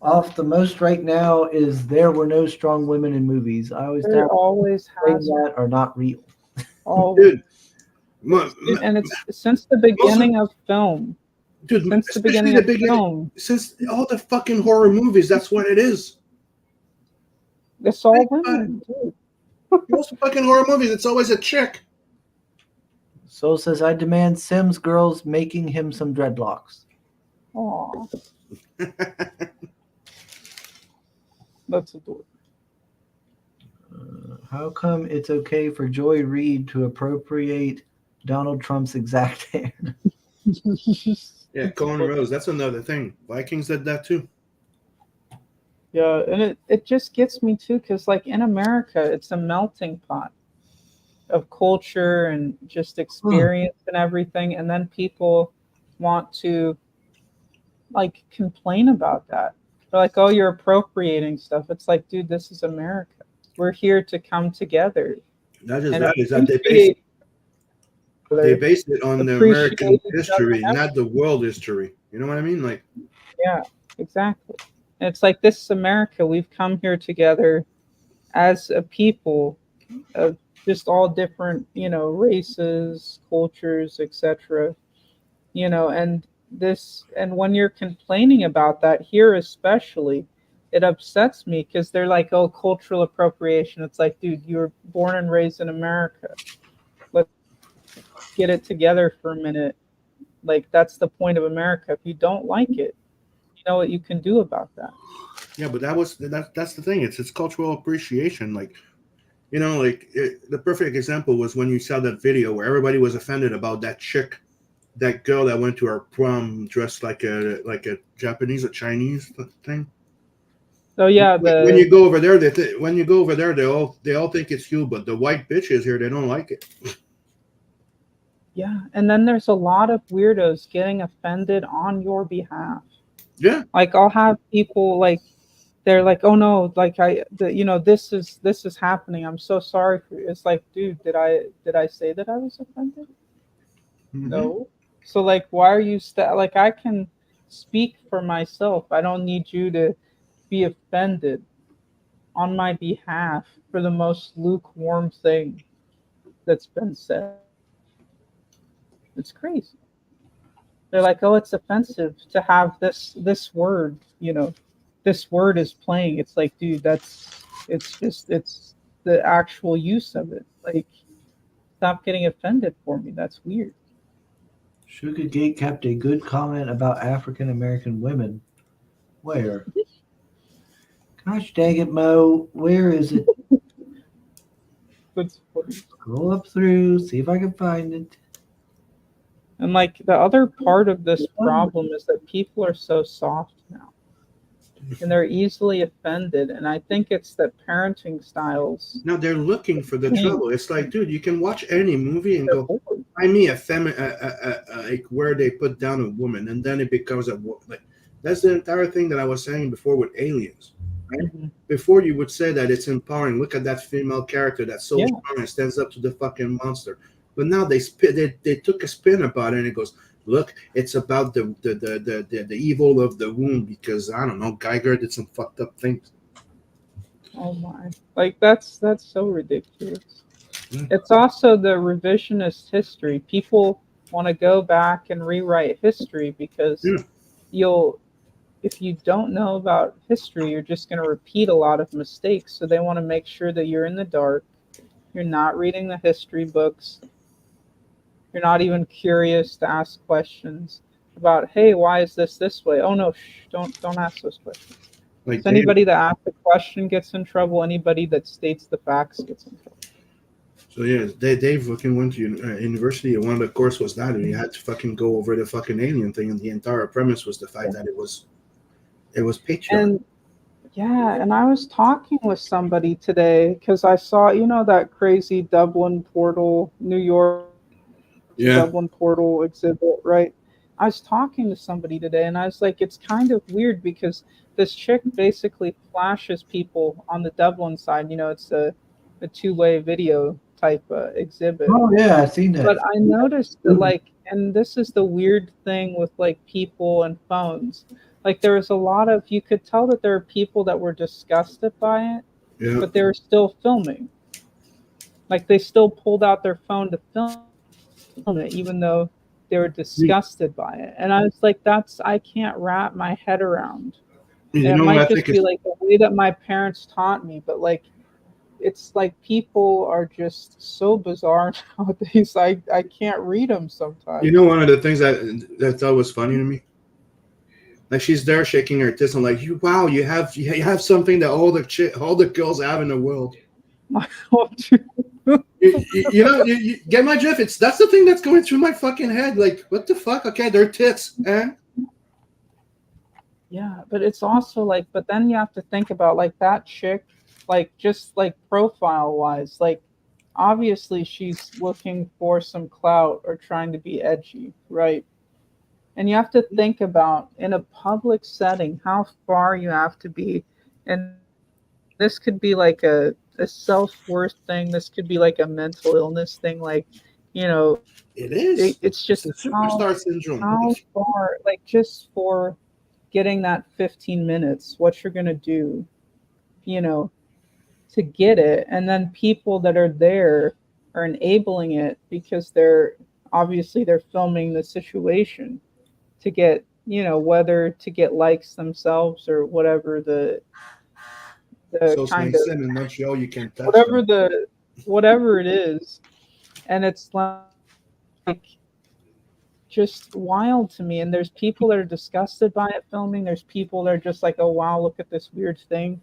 off the most right now is there were no strong women in movies. I always there always has that are not real. Dude, and it's since the beginning of film. Dude, since the beginning of film. Since all the fucking horror movies, that's what it is. It's all women, dude. Most fucking horror movies, it's always a chick. Soul says, I demand Sims girls making him some dreadlocks. Aww. That's adorable. How come it's okay for Joy Reid to appropriate Donald Trump's exact hair? Yeah, Colin Rose. That's another thing. Vikings did that too. Yeah, and it just gets me too, because like in America, it's a melting pot. of culture and just experience and everything, and then people want to like complain about that. They're like, "Oh, you're appropriating stuff." It's like, dude, this is America. We're here to come together Not just and that, is that appreciate they based it on the appreciate American each other. history, not the world history. You know what I mean? Like, Yeah, exactly. And it's like, this is America. We've come here together as a people of just all different, races, cultures, etc. And and when you're complaining about that here, especially, it upsets me because they're like, oh, cultural appropriation. It's like, dude, you were born and raised in America. Let's get it together for a minute. Like, that's the point of America. If you don't like it, you know what you can do about that. yeah, but that's the thing. It's cultural appreciation. Like, the perfect example was when you saw that video where everybody was offended about that chick, that girl that went to her prom dressed like a Japanese or Chinese thing. So yeah, When you go over there, when you go over there, they all think it's you, but the white bitches here, they don't like it. yeah, and then there's a lot of weirdos getting offended on your behalf. Yeah, Like, I'll have people like, they're like, oh no, like this is happening. I'm so sorry for you. It's like, dude, did I say that I was offended? No. So like, why are you like, I can speak for myself. I don't need you to be offended on my behalf for the most lukewarm thing that's been said. It's crazy. They're like, oh, it's offensive to have this word, this word is playing. It's like, dude, it's the actual use of it. Like, stop getting offended for me. That's weird. Sugargate kept a good comment about African American women. Where? Gosh dang it, Mo. Where is it? That's funny. Scroll up through, see if I can find it. And like, the other part of this problem is that people are so soft now, and they're easily offended. And I think it's that parenting styles. now they're looking for the trouble. It's like, dude, you can watch any movie and They're go, bored. I mean, like where they put down a woman, and then it becomes like that's the entire thing that I was saying before with aliens. Right? Mm-hmm. Before you would say that it's empowering. Look at that female character that's so strong and stands up to the fucking monster. But now they took a spin about it, and it goes, look, it's about the evil of the womb because I don't know, Geiger did some fucked up things. Oh my! Like, that's so ridiculous. Mm. It's also the revisionist history. People want to go back and rewrite history because if you don't know about history, you're just going to repeat a lot of mistakes. So they want to make sure that you're in the dark. You're not reading the history books. You're not even curious to ask questions about, hey, why is this way? Oh no, don't ask those questions. Like So anybody that asks a question gets in trouble. Anybody that states the facts gets in trouble. So yeah, Dave fucking went to university, and one of the course was that, and you had to fucking go over the fucking alien thing, and the entire premise was the fact that it was patriarchy. And I was talking with somebody today because I saw, that crazy Dublin portal, New York Dublin portal exhibit, right? I was talking to somebody today, and I was like, it's kind of weird because this chick basically flashes people on the Dublin side. It's a two-way video type exhibit. Oh yeah, I've seen that. But I noticed that, like, and this is the weird thing with like people and phones. Like, there was a lot of, you could tell that there are people that were disgusted by it, but they were still filming. Like, they still pulled out their phone to film it, even though they were disgusted by it. And I was like, I can't wrap my head around. And it might just be like the way that my parents taught me, but like, it's like people are just so bizarre nowadays. I can't read them sometimes. One of the things that I thought was funny to me, like she's there shaking her tits. I'm like, wow, you have something that all the girls have in the world. You get my drift. That's the thing that's going through my fucking head. Like, what the fuck? Okay, they're tits, Yeah, but it's also like, but then you have to think about like that chick, like just like profile wise, like obviously she's looking for some clout or trying to be edgy, right? And you have to think about in a public setting how far you have to be. And this could be like a self-worth thing. This could be like a mental illness thing. Like, you know, It is. it's It's just a superstar syndrome. how far, like just for getting that 15 minutes, what you're going to do, you know, to get it. And then people that are there are enabling it because they're obviously they're filming the situation to get, whether to get likes themselves or whatever the So kind Snake of said in Montreal, you can't touch whatever them. the whatever it is. And it's like just wild to me. And there's people that are disgusted by it filming. There's people that are just like, oh wow, look at this weird thing.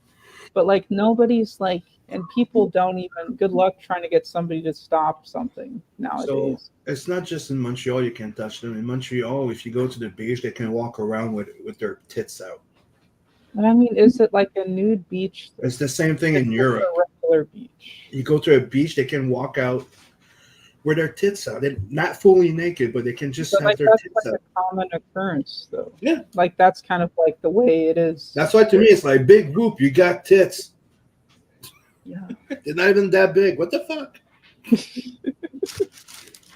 But like nobody's like, and people don't even. Good luck trying to get somebody to stop something So nowadays. it's not just in Montreal you can't touch them. In Montreal, if you go to the beach, they can walk around with their tits out. But I mean, is it like a nude beach? It's the same thing It's in just a Europe. regular beach. You go to a beach, they can walk out with their tits out. They're not fully naked, but they can just But have like their that's tits like out. a common occurrence, though. Yeah. Like that's kind of like the way it is. That's why to me it's like big whoop, you got tits. Yeah. They're not even that big. What the fuck?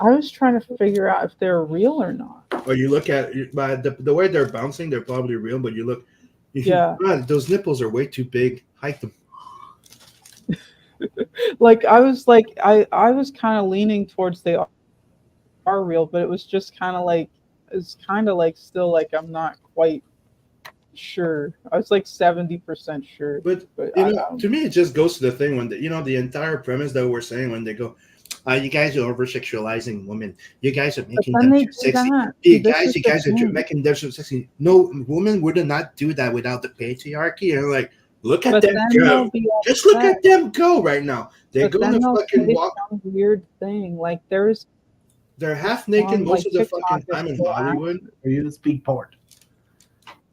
I was trying to figure out if they're real or not. Or you look at by the way they're bouncing, they're probably real, but you look, Yeah. those nipples are way too big. Hike them. Like I was kind of leaning towards they are real, but it was just kind of like it's kind of like still like I'm not quite sure. I was like 70% sure, But but you I know, don't. to me, it just goes to the thing when the entire premise that we're saying when they go, you guys are over sexualizing women. You guys are But making then them they too do sexy. that. See, You this guys, is you the guys are thing. making them so sexy. No woman would not do that without the patriarchy. And like, look at But them then go. they'll be Just look upset. at them go right now. They're But going then to they'll fucking say walk. some weird thing. Like there's They're half naked on most like of the TikTok fucking is time in so Hollywood. For you to speak part.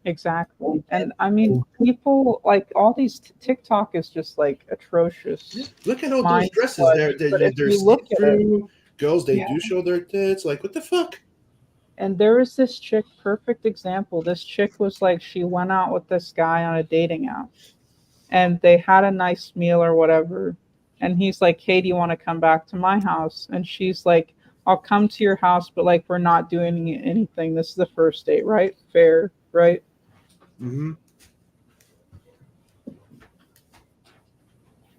exactly. And I mean, people like all these TikTok is just like atrocious Look at all those mind dresses. flesh. But if They're you see look at it, through. Girls, they yeah. do show their tits. Like, what the fuck? And there was this chick, perfect example. This chick was like, she went out with this guy on a dating app and they had a nice meal or whatever. And he's like, hey, do you want to come back to my house? And she's like, I'll come to your house, but like, we're not doing anything. This is the first date, right? Fair, right? Mm-hmm.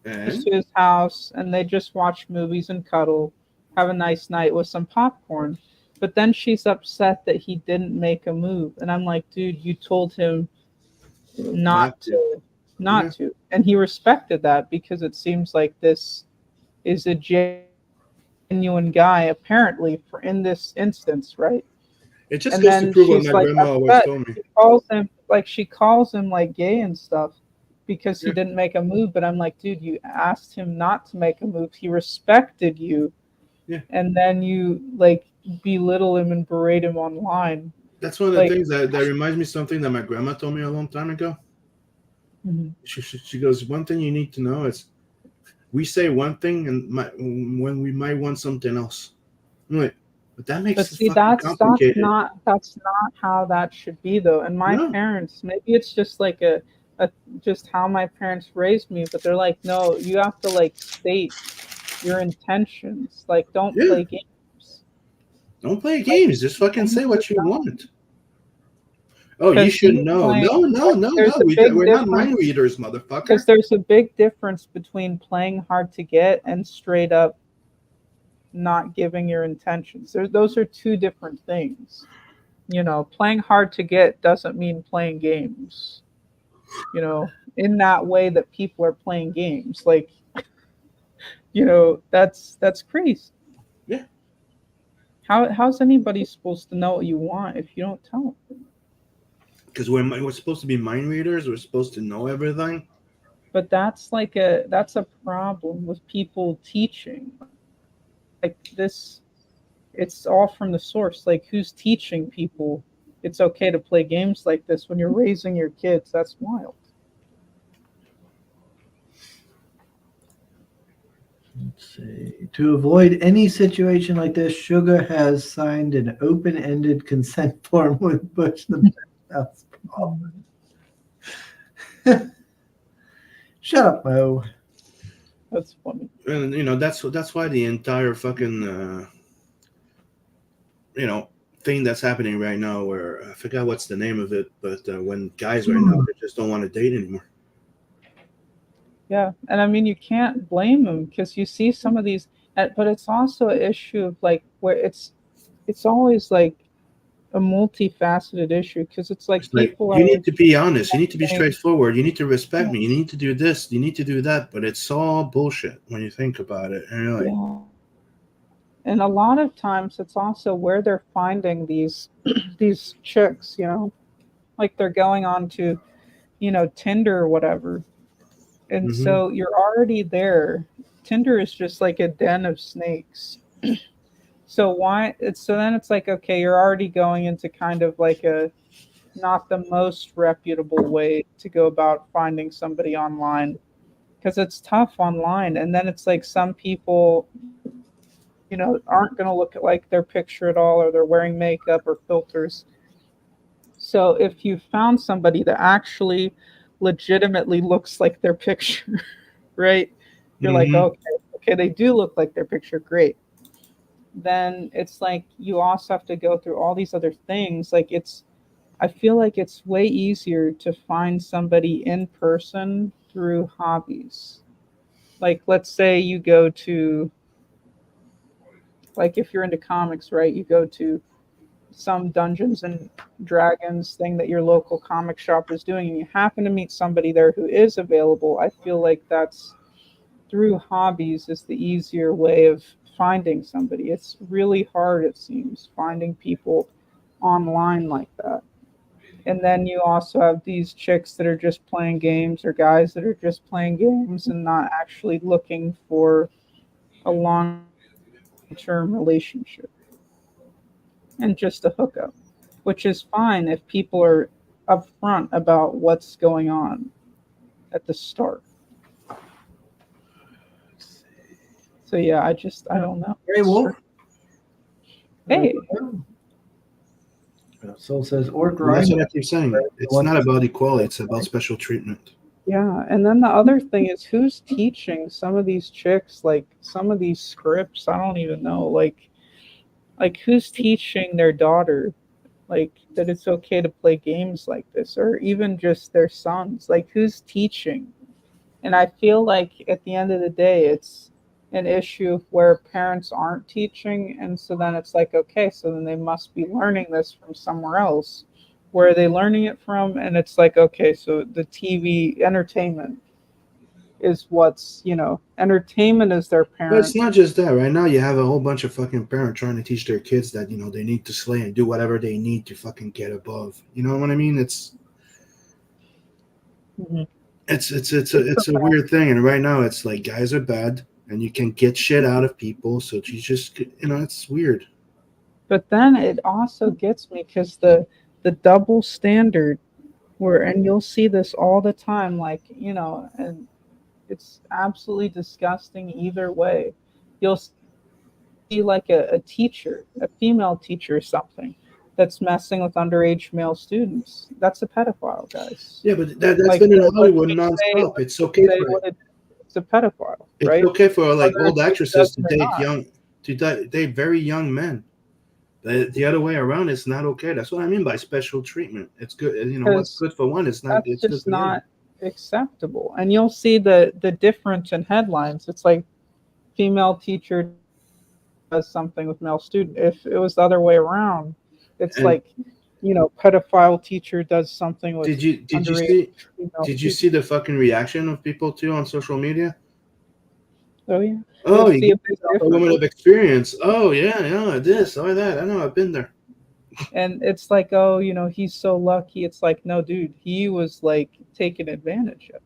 Goes And to his house and they just watch movies and cuddle, have a nice night with some popcorn. But then she's upset that he didn't make a move. And I'm like, dude, you told him not not to. to, Yeah. not to. And he respected that because it seems like this is a genuine guy, apparently, for in this instance, right? It just And goes to then prove what she's my like grandma always upset. told me. She calls him like gay and stuff because he Yeah. didn't make a move. But I'm like, dude, you asked him not to make a move. He respected you, Yeah. and then you like belittle him and berate him online. That's one of the Like, things that reminds me of something that my grandma told me a long time ago. mhm. She goes, one thing you need to know is we say one thing and when we might want something else. I'm like, but that makes But it see, fucking complicated. that's not how that should be though. And my No. parents, maybe it's just like a just how my parents raised me, but they're like, no, you have to like state your intentions. Like, don't Yeah. play games. Don't play Like, games. Just fucking say what you want. Oh, you because should you know. play, No, no, no, there's no. a big We're not mind difference readers, because motherfucker. there's a big difference between playing hard to get and straight up not giving your intentions. Those are two different things. Playing hard to get doesn't mean playing games. In that way that people are playing games, like that's crazy. Yeah. How's anybody supposed to know what you want if you don't tell them? Because we're supposed to be mind readers. We're supposed to know everything. But that's a problem with people teaching like this. It's all from the source. Like, who's teaching people it's okay to play games like this when you're raising your kids? That's wild. See. To avoid any situation like this, Sugar has signed an open-ended consent form with Bush the House. Shut up, Mo. That's funny. And that's why the entire fucking thing that's happening right now, where I forgot what's the name of it, but when guys right now they just don't want to date anymore. Yeah, and I mean you can't blame them because you see some of these, but it's also an issue of like where it's always like a multifaceted issue because it's like It's like people you are need to be honest, you need to be saying, straightforward, you need to respect me, you need to do this, you need to do that, but it's all bullshit when you think about it. And you're like, yeah. And a lot of times it's also where they're finding these these chicks, like they're going on to, Tinder or whatever. And mm-hmm, so you're already there. Tinder is just like a den of snakes. So then it's like okay, you're already going into kind of like a not the most reputable way to go about finding somebody online because it's tough online and then it's like some people aren't going to look at like their picture at all or they're wearing makeup or filters. So if you found somebody that actually legitimately looks like their picture, right? You're like, mm-hmm. okay, they do look like their picture, great. Then it's like you also have to go through all these other things. Like I feel like it's way easier to find somebody in person through hobbies. Like let's say you go to like if you're into comics, right? You go to some Dungeons and Dragons thing that your local comic shop is doing and you happen to meet somebody there who is available. I feel like that's through hobbies is the easier way of finding somebody. It's really hard, it seems, finding people online like that. And then you also have these chicks that are just playing games or guys that are just playing games and not actually looking for a long term relationship and just a hookup, which is fine if people are upfront about what's going on at the start. So yeah, I don't know. Hey, Wolf. Hey. Soul says Orc Well, that's Rhyme. what I keep saying. It's not about equality, it's about special treatment. Yeah, and then the other thing is who's teaching some of these chicks like some of these scripts? I don't even know. Like who's teaching their daughter like that it's okay to play games like this or even just their sons? Like who's teaching? And I feel like at the end of the day it's an issue where parents aren't teaching and so then it's like okay, so then they must be learning this from somewhere else. Where are they learning it from? And it's like okay, so the TV entertainment is what's entertainment is their But it's parent. not just that. Right now, you have a whole bunch of fucking parents trying to teach their kids that they need to slay and do whatever they need to fucking get above. You know what I mean? It's Mm-hmm. it's a weird thing. And right now, it's like guys are bad, and you can get shit out of people. So you just it's weird. But then it also gets me because the double standard and you'll see this all the time, like and it's absolutely disgusting either way. You'll see like a teacher, a female teacher or something, that's messing with underage male students. That's a pedophile, guys. Yeah, but that's Like, been in let's Hollywood just say, nonstop. It's okay say for what it's a pedophile, it's right? okay for like Whether old it actresses does to or date not. date very young men. The other way around, it's not okay. That's what I mean by special treatment. It's good. What's Because good for one, it's not. that's It's good just for the other. not acceptable. And you'll see the difference in headlines. It's like female teacher does something with male student. If it was the other way around, it's And like pedophile teacher does something with did you underage see female did you student. see the fucking reaction of people too on social media? Oh yeah, you'll Oh, you see a get big yourself a woman difference. of experience. Oh yeah, this or that. I know, I've been there. And it's like, oh, he's so lucky. It's like, no, dude, he was like taken advantage of.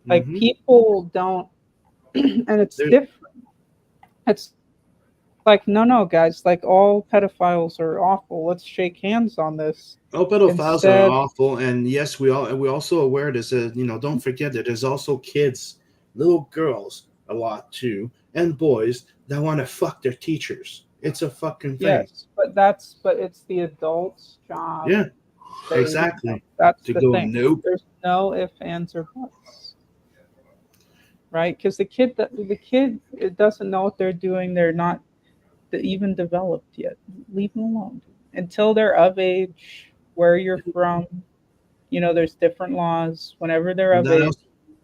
Like Mm-hmm. people don't, and it's There, different. It's like, no, guys, like all pedophiles are awful. Let's shake hands on this. all pedophiles are Instead, awful, and yes, we're also aware there's don't forget that there's also kids, little girls, a lot too, and boys that want to fuck their teachers. It's a fucking thing. Yes, but it's the adult's job. Yeah, They, exactly. that's To the go, thing. nope. There's no ifs, ands, or buts, right? Because the kid it doesn't know what they're doing. They're not even developed yet. Leave them alone until they're of age. Where you're from, there's different laws. Whenever they're And of age.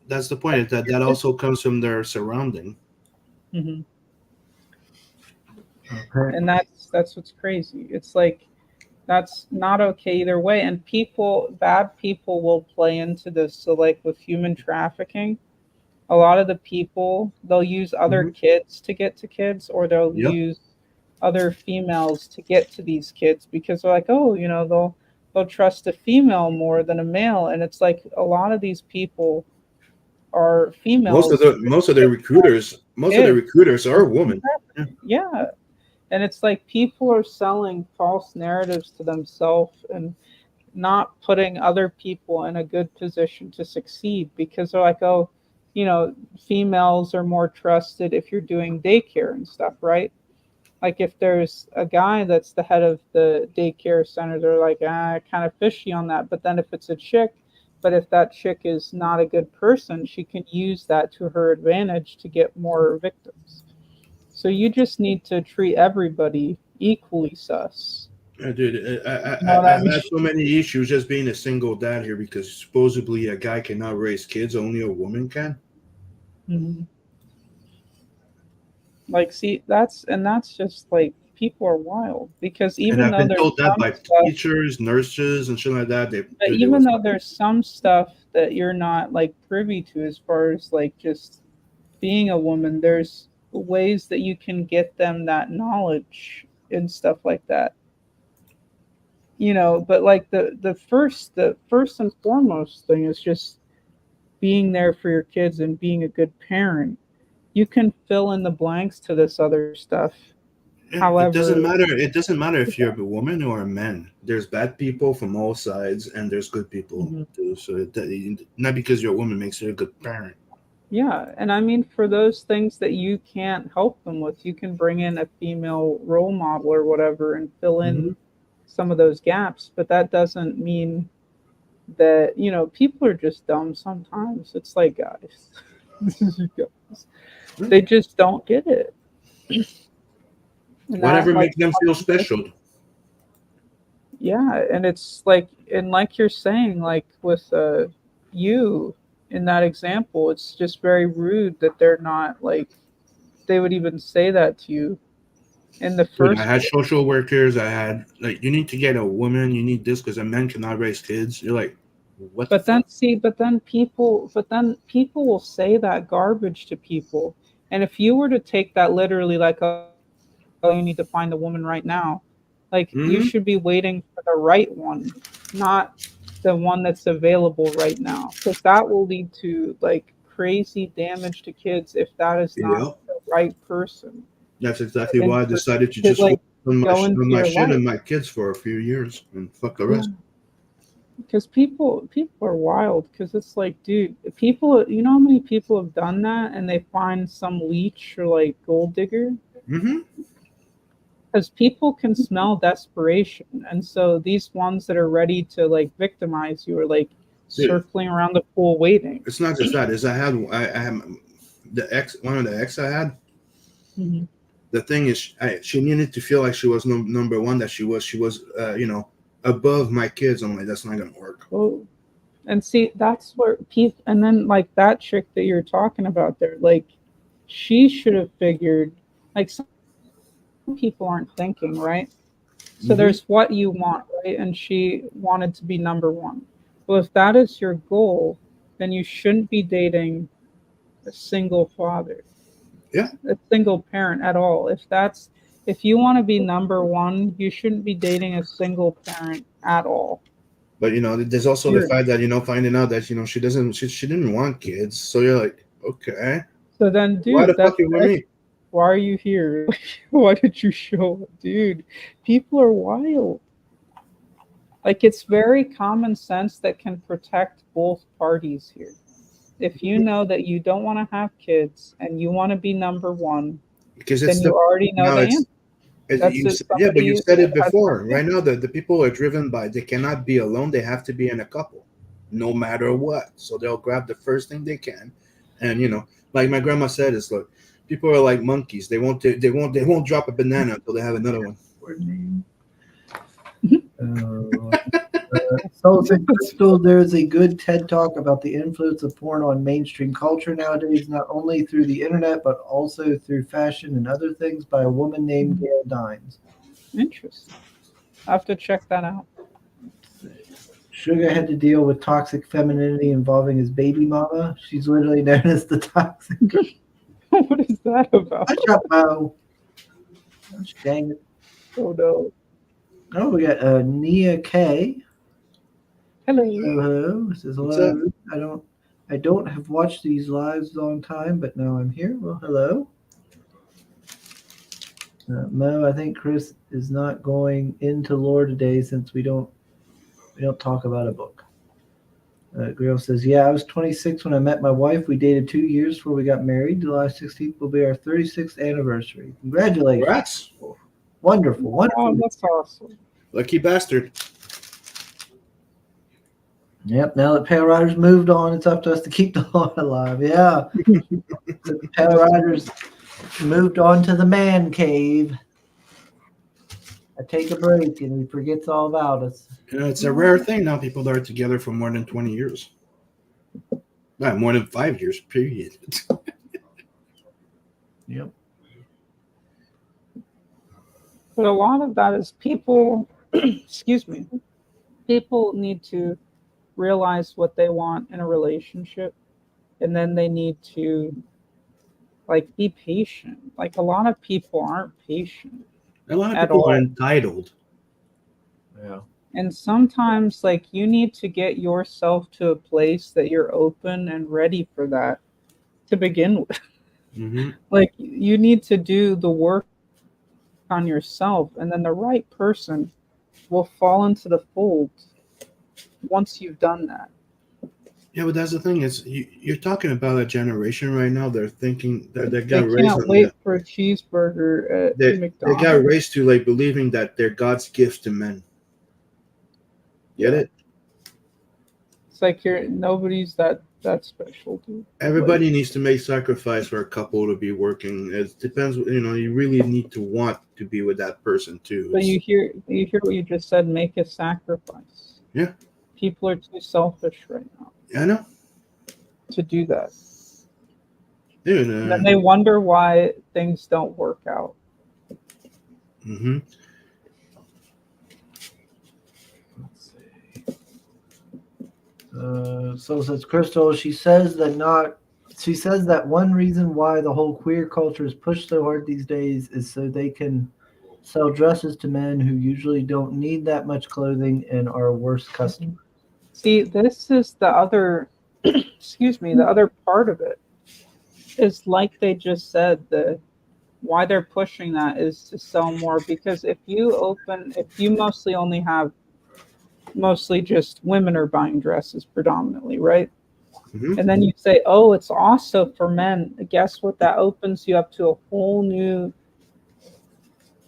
that's the point. That also comes from their surrounding. Mm-hmm. Okay. And that's what's crazy. It's like that's not okay either way. And bad people will play into this. So like with human trafficking, a lot of the people, they'll use other Mm-hmm. kids to get to kids, or they'll Yep. use other females to get to these kids because they're like, oh, they'll trust a female more than a male. And it's like a lot of these people are females. Most of the recruiters are women. Yeah. Yeah. And it's like people are selling false narratives to themselves and not putting other people in a good position to succeed because they're like, oh, females are more trusted if you're doing daycare and stuff, right? Like if there's a guy that's the head of the daycare center, they're like, kind of fishy on that. But then if it's a chick, but if that chick is not a good person, she can use that to her advantage to get more victims. So you just need to treat everybody equally sus. Dude, You know what I I've mean? had so many issues just being a single dad here because supposedly a guy cannot raise kids, only a woman can. Mhm. Like, see, that's just like people are wild because And even I've though been there's told that some by stuff, teachers, nurses, and shit like that. but They even was though there's some stuff that you're not like privy to as far as like just being a woman, there's ways that you can get them that knowledge and stuff like that. But like the first and foremost thing is just being there for your kids and being a good parent. You can fill in the blanks to this other stuff. It doesn't However, matter. It doesn't matter if you're a woman or a man. There's bad people from all sides, and there's good people mhm. too. So not because you're a woman makes you a good parent. Yeah, and I mean for those things that you can't help them with, you can bring in a female role model or whatever and fill Mm-hmm. in some of those gaps, but that doesn't mean that, people are just dumb sometimes. It's like, guys, guys, they just don't get it. And that, Whatever like, makes them feel special. yeah, and it's like, and like you're saying, like with you in that example, it's just very rude that they're not like, they would even say that to you in the Dude, I first had place. social workers. I had like, you need to get a woman. You need this because a man cannot raise kids. You're like, what the But then fuck? see, but then people will say that garbage to people. And if you were to take that literally, like, oh, you need to find a woman right now, like you should be Mm-hmm. waiting for the right one, not the one that's available right now, because that will lead to like crazy damage to kids if that is not Yeah, the right person that's exactly and why I for decided to to just focus like go into on my your shit life. and my kids for a few years and fuck the Yeah. rest. Because people are wild. Because it's like, dude, people. You know how many people have done that, and they find some leech or like gold digger. Mm-hmm. Because people can smell desperation, and so these ones that are ready to like victimize you are like Dude, circling around the pool waiting. it's not just that. Is I had the ex one of the ex I had. Mhm. The thing is, she needed to feel like she was number one. That she was above my kids. I'm like, that's not gonna work. Oh, and see, that's where people, and then like that chick that you're talking about there, like she should have figured. Like some people aren't thinking, right? So there's what you Mm-hmm. want, right? And she wanted to be number one. Well, if that is your goal, then you shouldn't be dating a single father, Yeah, a single parent at all. If you want to be number one, you shouldn't be dating a single parent at all. but there's also the Period. fact that finding out that she didn't want kids. So you're like, okay, So then, why the dude, fuck that's you with me? why are you here? Why did you show up, dude? People are wild. Like it's very common sense that can protect both parties here. if you know that you don't want to have kids and you want to be number one, because then it's you already know no, the answer. That's you it. said, yeah, but you Somebody said it has before. no Right now, the people are driven by they cannot be alone. They have to be in a couple, no matter what. So they'll grab the first thing they can, and like my grandma said, it's like people are like monkeys. They won't drop a banana until they have another one. Word name. So said Crystal, there's a good TED talk about the influence of porn on mainstream culture nowadays, not only through the internet, but also through fashion and other things by a woman named Gail Dines. Interesting. I have to check that out. Sugar had to deal with toxic femininity involving his baby mama. She's literally known as the toxic girl. What is that about? Hush up, Mo. Gosh, dang it. Oh no. Oh, we got Nia K. Hello. Hello. Says What's up? hello. I don't have watched these lives a long time, but now I'm here. Well, hello. Mo, I think Chris is not going into lore today since we don't talk about a book. Grill says, yeah, I was 26 when I met my wife. We dated 2 years before we got married. July 16th will be our 36th anniversary. Congratulations. Rats. Wonderful, wonderful. Oh, that's awesome. Lucky bastard. Yep, now that Pale Riders moved on, it's up to us to keep the law alive. Yeah. The Pale Riders moved on to the man cave. I take a break and he forgets all about us. It's a rare thing now. People are together for more than 20 years. Not more than 5 years, period. Yep. But a lot of that is people, excuse me, people need to realize what they want in a relationship, and then they need to be patient. Like a lot of people aren't patient. A lot of At people all. are entitled. Yeah. And sometimes you need to get yourself to a place that you're open and ready for that to begin with. Mm-hmm. You need to do the work on yourself, and then the right person will fall into the fold once you've done that. Yeah, but that's the thing is you're talking about a generation right now. They're thinking that they They got raised can't on wait for a cheeseburger at they McDonald's. got raised to believing that they're God's gift to men. Get it? It's nobody's that special, dude. Everybody needs to make sacrifice for a couple to be working. It depends. You really need to want to be with that person too. But you hear what you just said. Make a sacrifice. Yeah. People are too selfish right now. I know. To do that. Dude, and then they wonder why things don't work out. Mm-hmm. Let's see. So says Crystal. She says that one reason why the whole queer culture is pushed so hard these days is so they can sell dresses to men who usually don't need that much clothing and are worse customers. See, this is the other, the other part of it is like they just said, why they're pushing that is to sell more, because if you mostly only have just women are buying dresses predominantly, right? Mm-hmm. And then you say, oh, it's also for men. Guess what? That opens you up to a whole new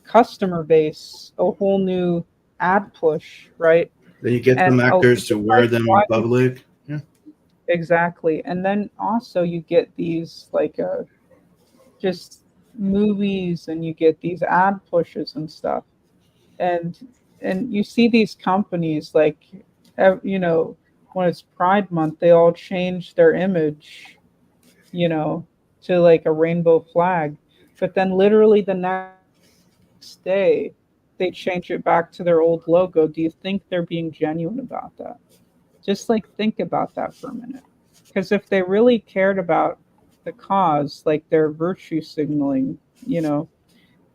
customer base, a whole new ad push, right? Then you get some actors to wear them in public. Yeah. Exactly. And then also you get these just movies, and you get these ad pushes and stuff. And you see these companies when it's Pride Month, they all change their image, to a rainbow flag. But then literally the next day they change it back to their old logo. Do you think they're being genuine about that? Just think about that for a minute. Because if they really cared about the cause, they're virtue signaling,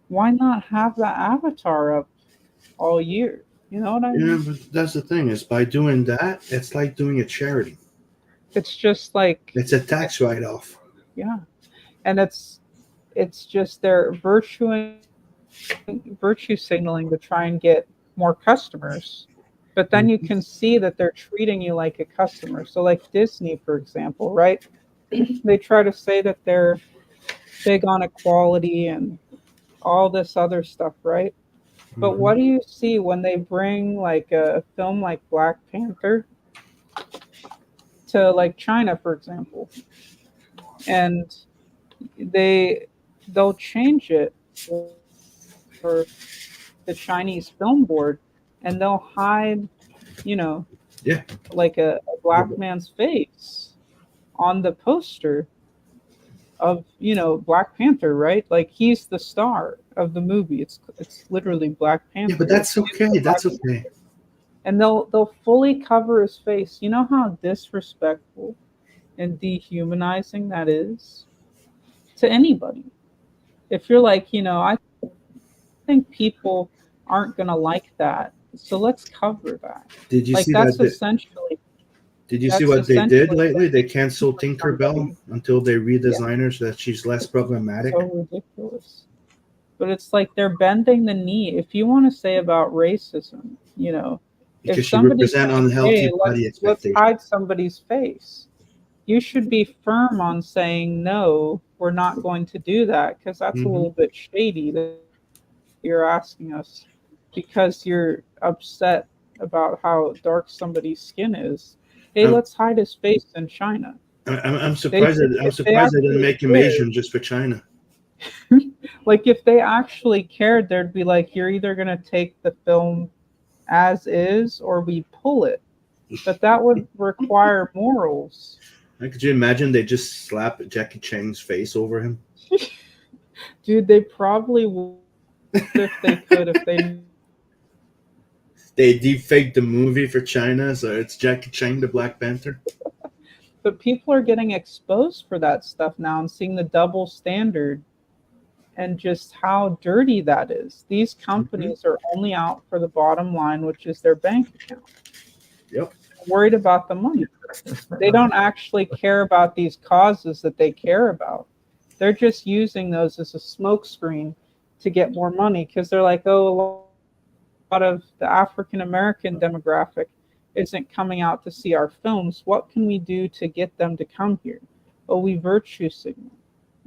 why not have that avatar up all year? You know what I mean? Yeah, but that's the thing is by doing that, it's like doing a charity. It's just it's a tax write-off. Yeah, and it's just they're virtue signaling to try and get more customers, But then you can see that they're treating you like a customer. So like Disney, for example, right? They try to say that they're big on equality and all this other stuff, right? But what do you see when they bring like a film like Black Panther to like China, for example, and they'll change it for the Chinese film board, and they'll hide, you know, Yeah. like a black man's face on the poster of Black Panther, right? Like he's the star of the movie. It's literally Black Panther. Yeah, but that's okay. That's okay. And they'll fully cover his face. You know how disrespectful and dehumanizing that is to anybody. If you're like, I think people aren't gonna like that, so let's cover that. Did you Like see that's that? essentially Did you see that's what they did essentially lately? They canceled Tinkerbell somebody. until they Yeah, redesign her so that she's less problematic. so ridiculous. But it's like they're bending the knee. If you want to say about racism, if Because she somebody's represent saying, unhealthy "Hey, body let's expectations. hide somebody's face," you should be firm on saying, "No, we're not going to do that," because that's a Hmm. little bit shady that you're asking us because you're upset about how dark somebody's skin is. Hey, I'm, let's hide his face in China. I'm They surprised. should, I'm if they surprised they didn't actually make him cared, Asian just for China. like if they actually cared, there'd be like, you're either gonna take the film as is or we pull it. But that would require morals. Like, could you imagine they just slap Jackie Chan's face over him? Dude, they probably would if they could, if they They deepfake the movie for China, so it's Jackie Chan the Black Panther. but people are getting exposed for that stuff now and seeing the double standard and just how dirty that is. These companies are only out for the bottom line, which is their bank account. Yep. They're worried about the money. They don't actually care about these causes that they care about. They're just using those as a smokescreen to get more money because they're like, oh, a lot of the African American demographic isn't coming out to see our films. What can we do to get them to come here? Oh, we virtue signal.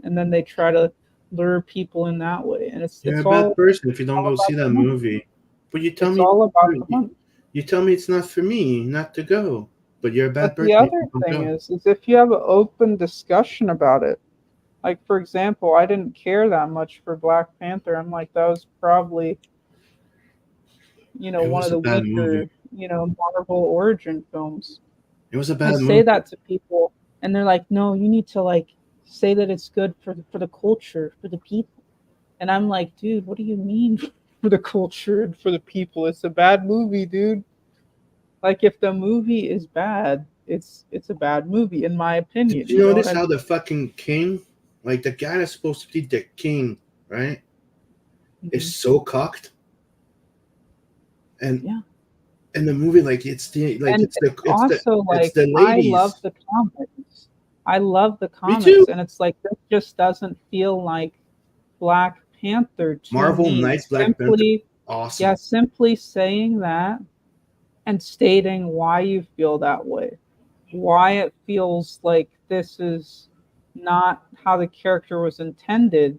And then they try to lure people in that way. And You're it's a bad all person if you don't go about see the that money. movie. But you tell It's me all about the money. you tell me it's not for me not to go. But you're a bad But the person if other you don't thing go. is if you have an open discussion about it, like for example, I didn't care that much for Black Panther. I'm like, that was probably, It one of was a the bad movie. weaker, Marvel origin films. It was a I bad say movie. that to people, and they're like, "No, you need to like say that it's good for the culture, for the people." And I'm like, "Dude, what do you mean for the culture and for the people? It's a bad movie, dude. Like if the movie is bad, it's a bad movie in my Did opinion. you You know what notice I how mean?" the fucking king, like the guy that's supposed to be the king, right, Mhm. is so cocked? And Yeah. in the movie, like it's the like And also it's like the I love ladies. the comics. I love the Me too. comics, and it's like this just doesn't feel like Black Panther to Marvel me. Knights Black Panther, Yeah, awesome. simply saying that and stating why you feel that way, why it feels like this is not how the character was intended,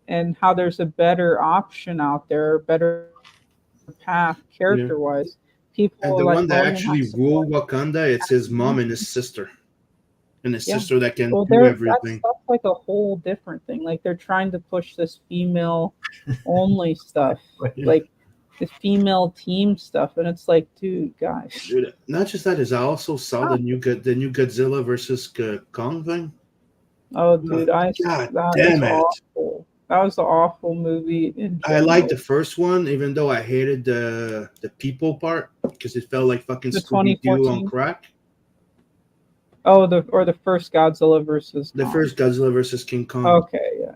and how there's a better option out there, a better path Yeah. character wise. And People are the like, one that oh, you're not actually rule supporting Wakanda, it's his mom and his animation. sister, and his Yeah. sister that can Well, do that's everything. like a whole different thing. Like they're trying to push this female only stuff, like the female team stuff, and it's like, dude, guys, Dude, not just that, is I also saw stop. the new Godzilla versus Kong thing. Oh, Oh, dude, God that was damn it! awful. That was an awful movie in I liked the general. first one, even though I hated the people part because it felt like fucking The Scooby Doo on 2014. crack. Oh, the first Godzilla versus The Kong. first Godzilla versus King Kong. Okay, yeah.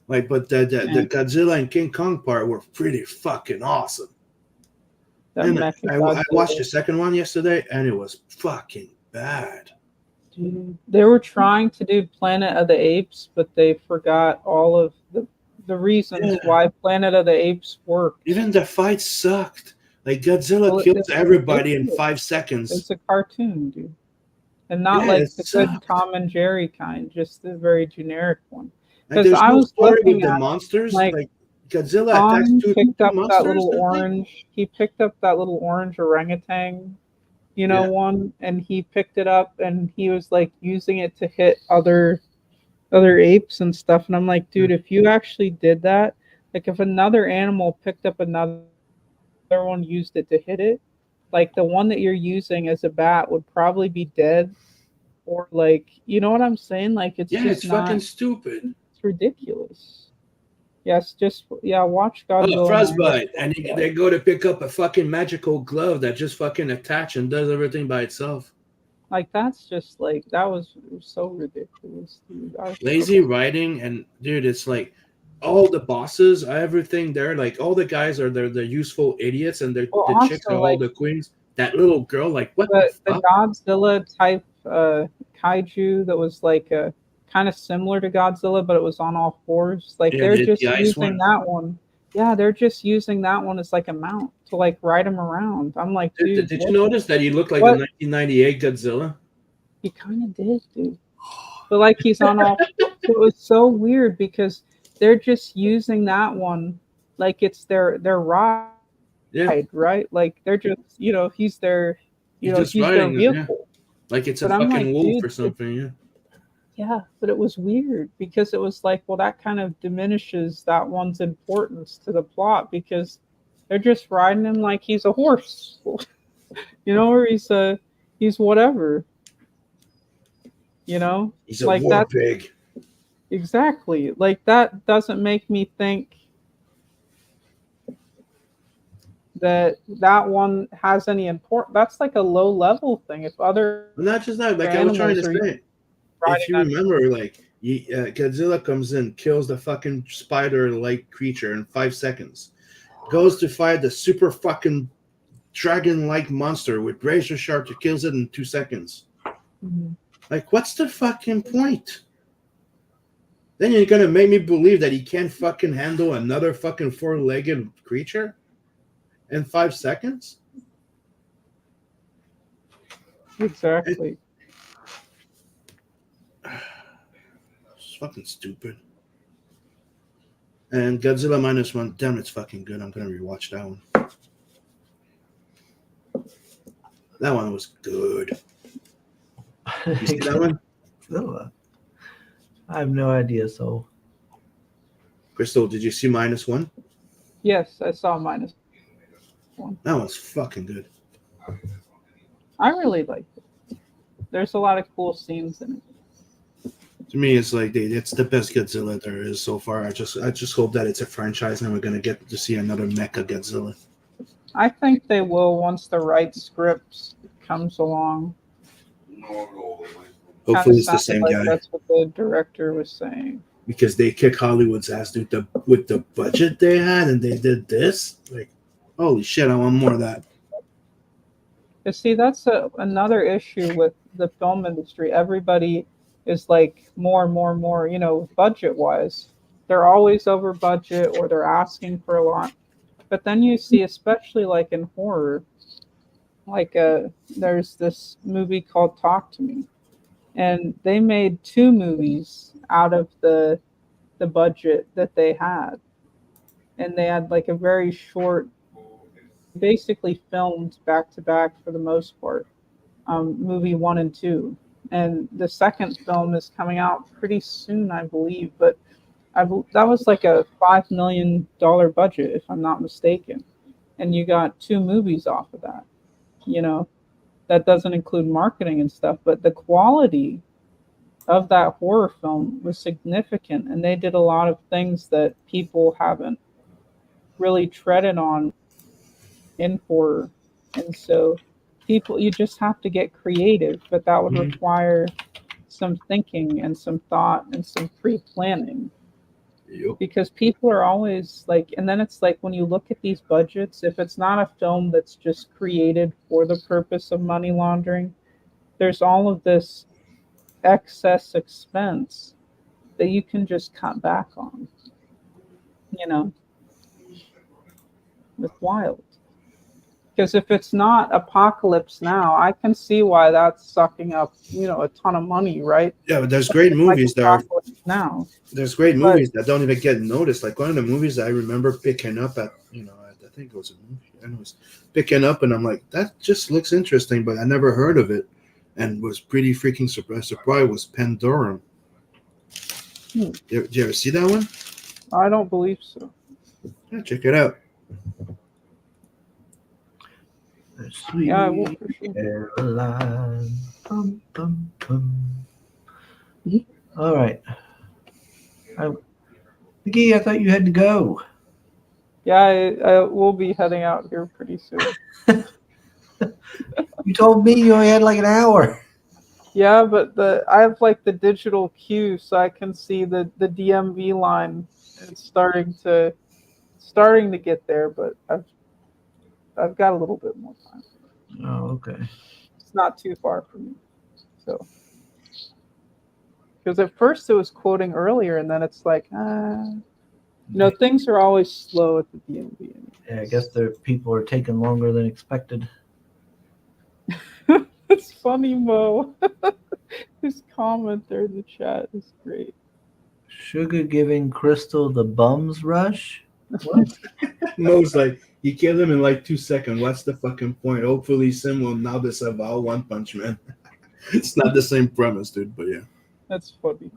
Like, but the And Godzilla and King Kong part were pretty fucking awesome. that And Mecha I watched the Godzilla. second one yesterday, and it was fucking bad. Dude, they were trying to do Planet of the Apes, but they forgot all of the reasons Yeah. why Planet of the Apes worked. Even the fight sucked. Like Godzilla kills everybody in 5 seconds. It's a cartoon, dude. And not Yeah, like it the good sucked. Tom and Jerry kind, just the very generic one. Like Because there's I no was story with looking the at monsters. like Like Godzilla attacks Tom two picked up that monsters. little I think. orange. He picked up that little orange orangutan, Yeah. one, and he picked it up and he was like using it to hit other apes and stuff. And I'm like, dude, if you actually did that, like if another animal picked up another one, used it to hit it, like the one that you're using as a bat would probably be dead, or like, you know what I'm saying? Like it's Yeah, just it's fucking not. stupid. It's ridiculous. Yes, just watch Oh, Godzilla frostbite, minus and one. they go to pick up a fucking magical glove that just fucking attach and does everything by itself. Like that's just like that was so ridiculous, dude. Lazy writing, and dude, it's like all the bosses, everything there, like all the guys are they're useful idiots, and Well, the chicks are also all like the queens. That little girl, like what the the fuck? Godzilla type kaiju that was like kind of similar to Godzilla, but it was on all fours. Like Yeah, they're the just ice using one. that one. Yeah, they're just using that one as like a mount to like ride him around. I'm like, dude, Did you notice that he looked like the what? 1998 Godzilla? He kind of did, dude. But like he's on all. So it was so weird because they're just using that one like it's their ride, Yeah, right? Like they're just he's their he's just he's their riding it. Yeah, vehicle. like it's a But I'm like, fucking wolf dude, or something. Yeah. yeah, but it was weird because it was like, well, that kind of diminishes that one's importance to the plot because they're just riding him like he's a horse, or he's whatever, He's a like war that pig. exactly. Like that doesn't make me think that one has any import. That's like a low level thing. If other But not just that, like I was trying to animals are say, if riding you on, remember, like Godzilla comes in, kills the fucking spider-like creature in 5 seconds, goes to fight the super fucking dragon-like monster with razor sharp that kills it in 2 seconds. Mhm. Like, what's the fucking point? Then you're gonna make me believe that he can't fucking handle another fucking four-legged creature in 5 seconds? Exactly. It's fucking stupid. And Godzilla minus one, damn, it's fucking good. I'm gonna rewatch that one. That one was good. You see that one? Godzilla. I have no idea. So Crystal, did you see minus one? Yes, I saw minus one. That one's fucking good. I really liked it. There's a lot of cool scenes in it. To me, it's like it's the best Godzilla there is so far. I just hope that it's a franchise and we're gonna get to see another Mecha Godzilla. I think they will once the right script comes along. Hopefully, it's the same like guy that's what the director was saying. because they kick Hollywood's ass, dude. With the budget they had and they did this, like, holy shit! I want more of that. You see, that's another issue with the film industry. Everybody is like more, budget wise. They're always over budget or they're asking for a lot. But then you see, especially like in horror, like there's this movie called Talk to Me, and they made two movies out of the budget that they had, and they had like a very short, basically filmed back to back for the most part, movie one and two, and the second film is coming out pretty soon, I believe, but that was like a $5 million budget, if I'm not mistaken, and you got two movies off of that. That doesn't include marketing and stuff, but the quality of that horror film was significant, and they did a lot of things that people haven't really treaded on in horror. And so you just have to get creative, but that would require some thinking and some thought and some pre-planning. Yep. Because people are always like, and then it's like when you look at these budgets, if it's not a film that's just created for the purpose of money laundering, there's all of this excess expense that you can just cut back on. It's wild. Because if it's not Apocalypse Now, I can see why that's sucking up, a ton of money, right? Yeah, but there's great movies that are. Now. There's great movies that don't even get noticed. Like one of the movies that I remember picking up at, I think it was a movie. I was picking up, and I'm like, that just looks interesting, but I never heard of it, and was pretty freaking surprised. Was Pandorum. Did you ever see that one? I don't believe so. Yeah, check it out. Sweet Caroline. Bum, bum, bum. All right. McGee, I thought you had to go. Yeah, I will be heading out here pretty soon. You told me you only had like an hour. Yeah, but I have like the digital queue, so I can see the DMV line. It's starting to get there, but I've got a little bit more time. Oh, okay. It's not too far from me, so. Because at first it was quoting earlier, and then it's like, things are always slow at the DMV. Yeah, I guess the people are taking longer than expected. It's funny, Mo. His comment there in the chat is great. Sugar giving Crystal the bums rush? What? Mo's like, you kill him in like 2 seconds. What's the fucking point? Hopefully Sim will now disavow One Punch Man. It's not the same premise, dude, but yeah. That's funny.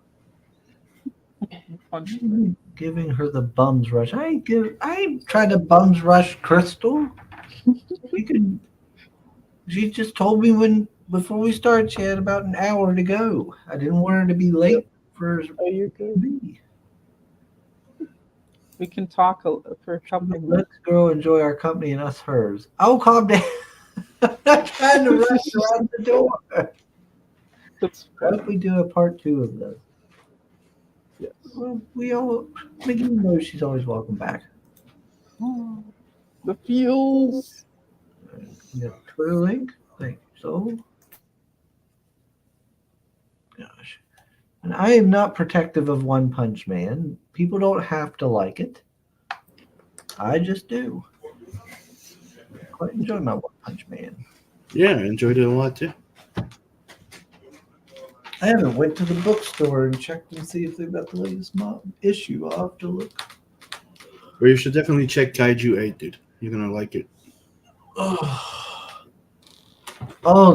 Giving her the bums rush. I tried to bums rush Crystal. She just told me before we started she had about an hour to go. I didn't want her to be late for me. We can talk for a couple minutes. Let the girl enjoy our company and us hers. Oh, calm down. I'm not trying to rush her out the door. I hope we do a part 2 of this. Yes. Well, McGee knows she's always welcome back. Oh, the feels. You got Twitter link? Thank you. So, gosh. And I am not protective of One Punch Man. People don't have to like it. I just do. I quite enjoy my One Punch Man. Yeah, I enjoyed it a lot too. I haven't went to the bookstore and checked and see if they've got the latest issue. I'll have to look. Or you should definitely check Kaiju 8, dude. You're gonna like it. Oh,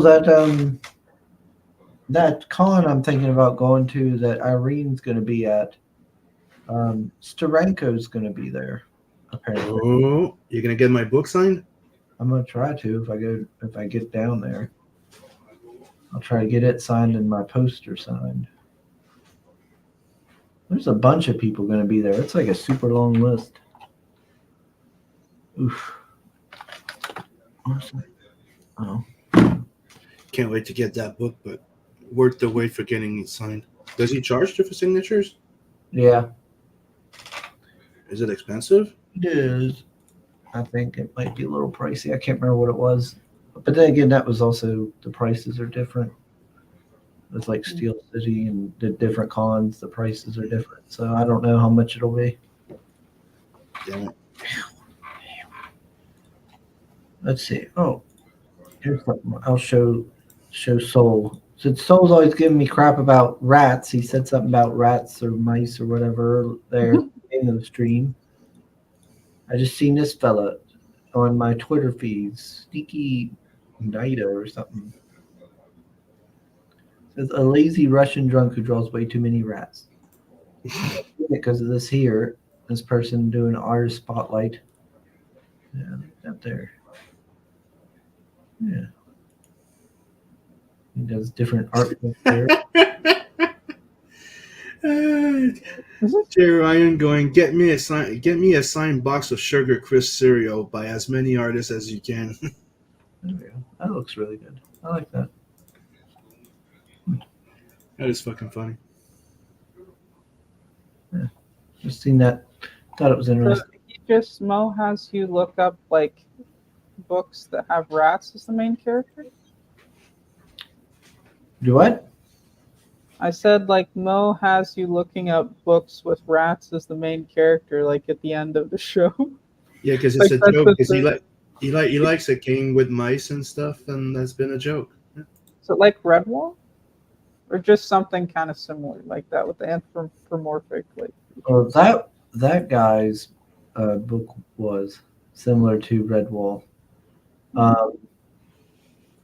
that con I'm thinking about going to that Irene's going to be at. Steranko's going to be there. Apparently. Oh, you're gonna get my book signed? I'm going to try to if I get down there. I'll try to get it signed and my poster signed. There's a bunch of people going to be there. It's like a super long list. Oof. Oh. Can't wait to get that book, but worth the wait for getting it signed. Does he charge you for signatures? Yeah. Is it expensive? It is. I think it might be a little pricey. I can't remember what it was. But then again, that was also, the prices are different. It's like Steel City and the different cons, the prices are different. So I don't know how much it'll be. Damn it. Let's see. Oh, here's something. I'll show Soul. Since Soul's always giving me crap about rats, he said something about rats or mice or whatever there in the stream. I just seen this fella on my Twitter feeds, Sneaky Nida or something. It says a lazy Russian drunk who draws way too many rats. Because of this here, this person doing artist spotlight. Yeah, up there. Yeah. He does different art there. Jay Ryan going, get me a signed box of Sugar Crisp cereal by as many artists as you can. There we go. That looks really good. I like that. That is fucking funny. Yeah. Just seen that. Thought it was interesting. So Mo has you look up like books that have rats as the main character? Do what? I said like Mo has you looking up books with rats as the main character, like at the end of the show. Yeah, because it's Like, a joke. Because He likes a king with mice and stuff, and that's been a joke. Is it like Redwall? Or just something kind of similar like that with the anthropomorphic like Well, that guy's book was similar to Redwall. Um,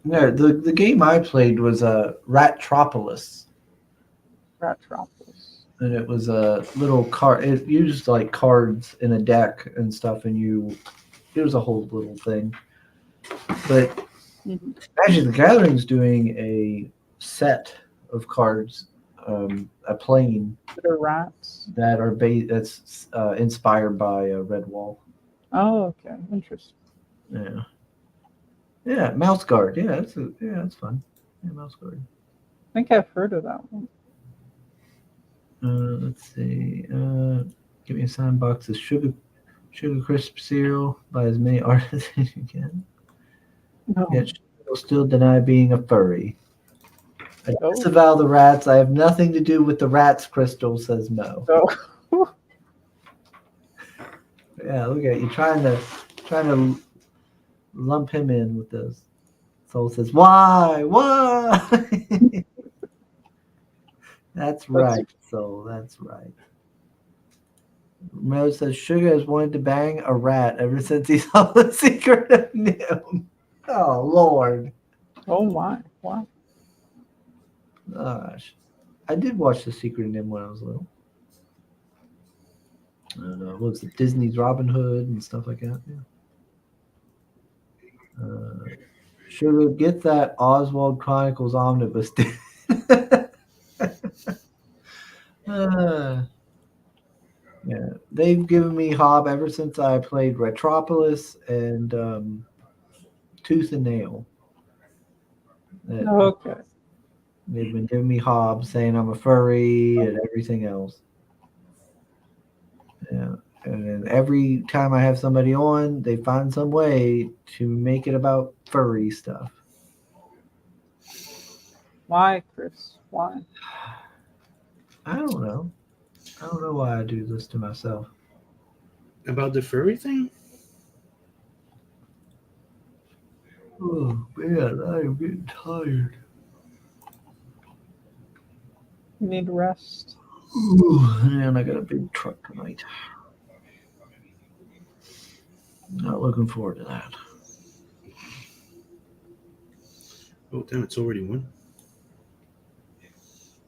no, the game I played was Ratropolis, Ratropolis? and it was a little card. It used like cards in a deck and stuff, and it was a whole little thing. But Magic the Gathering's doing a set of cards, a plane That are rats. that are that's inspired by Redwall. Oh, okay, interesting. Yeah. Yeah, Mouse Guard. Yeah, that's fun. Yeah, Mouse Guard. I think I've heard of that one. Let's see. Give me a signed box of Sugar Crisp cereal by as many artists as you can. No. Yet she'll still deny being a furry. I Oh. disavow the rats. I have nothing to do with the rats, Crystal, says Mo. Oh. Yeah, look at you trying to lump him in with this. Soul says, why? That's right, Soul. That's right. Mo says Sugar has wanted to bang a rat ever since he saw The Secret of Nim. Oh, Lord. Oh my! Wow. Gosh. I did watch The Secret of Nim when I was little. I don't know. What was it? Disney's Robin Hood and stuff like that. Yeah. Sugar, get that Oswald Chronicles omnibus. Yeah, they've given me Hob ever since I played Retropolis and Tooth and Nail. Okay. They've been giving me Hob, saying I'm a furry and everything else. Yeah, and then every time I have somebody on, they find some way to make it about furry stuff. Why, Chris? Why? I don't know. I don't know why I do this to myself. About the furry thing? Oh, man, I am getting tired. You need rest. Ooh, and I got a big truck tonight. Not looking forward to that. Oh, damn, it's already 1.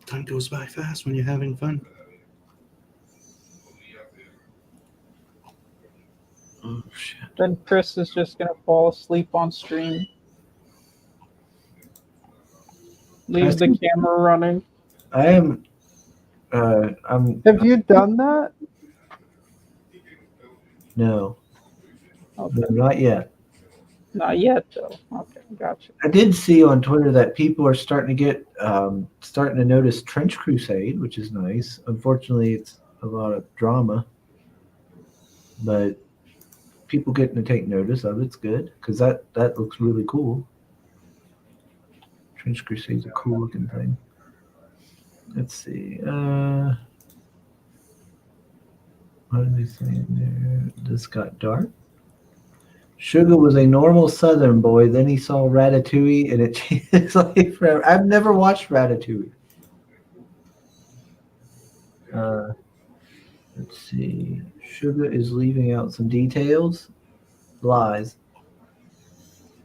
Time goes by fast when you're having fun. Oh, shit. Then Chris is just gonna fall asleep on stream. Leave the camera running. I'm. Have you done that? No. Okay. No, not yet. Not yet, though. Okay, gotcha. I did see on Twitter that people are starting to get starting to notice Trench Crusade, which is nice. Unfortunately, it's a lot of drama, but people getting to take notice of it's good because that looks really cool. Trench Crusade's a cool looking thing. Let's see. What are they saying there? This got dark. Sugar was a normal Southern boy. Then he saw Ratatouille, and it changed his life forever. I've never watched Ratatouille. Let's see. Sugar is leaving out some details. Lies.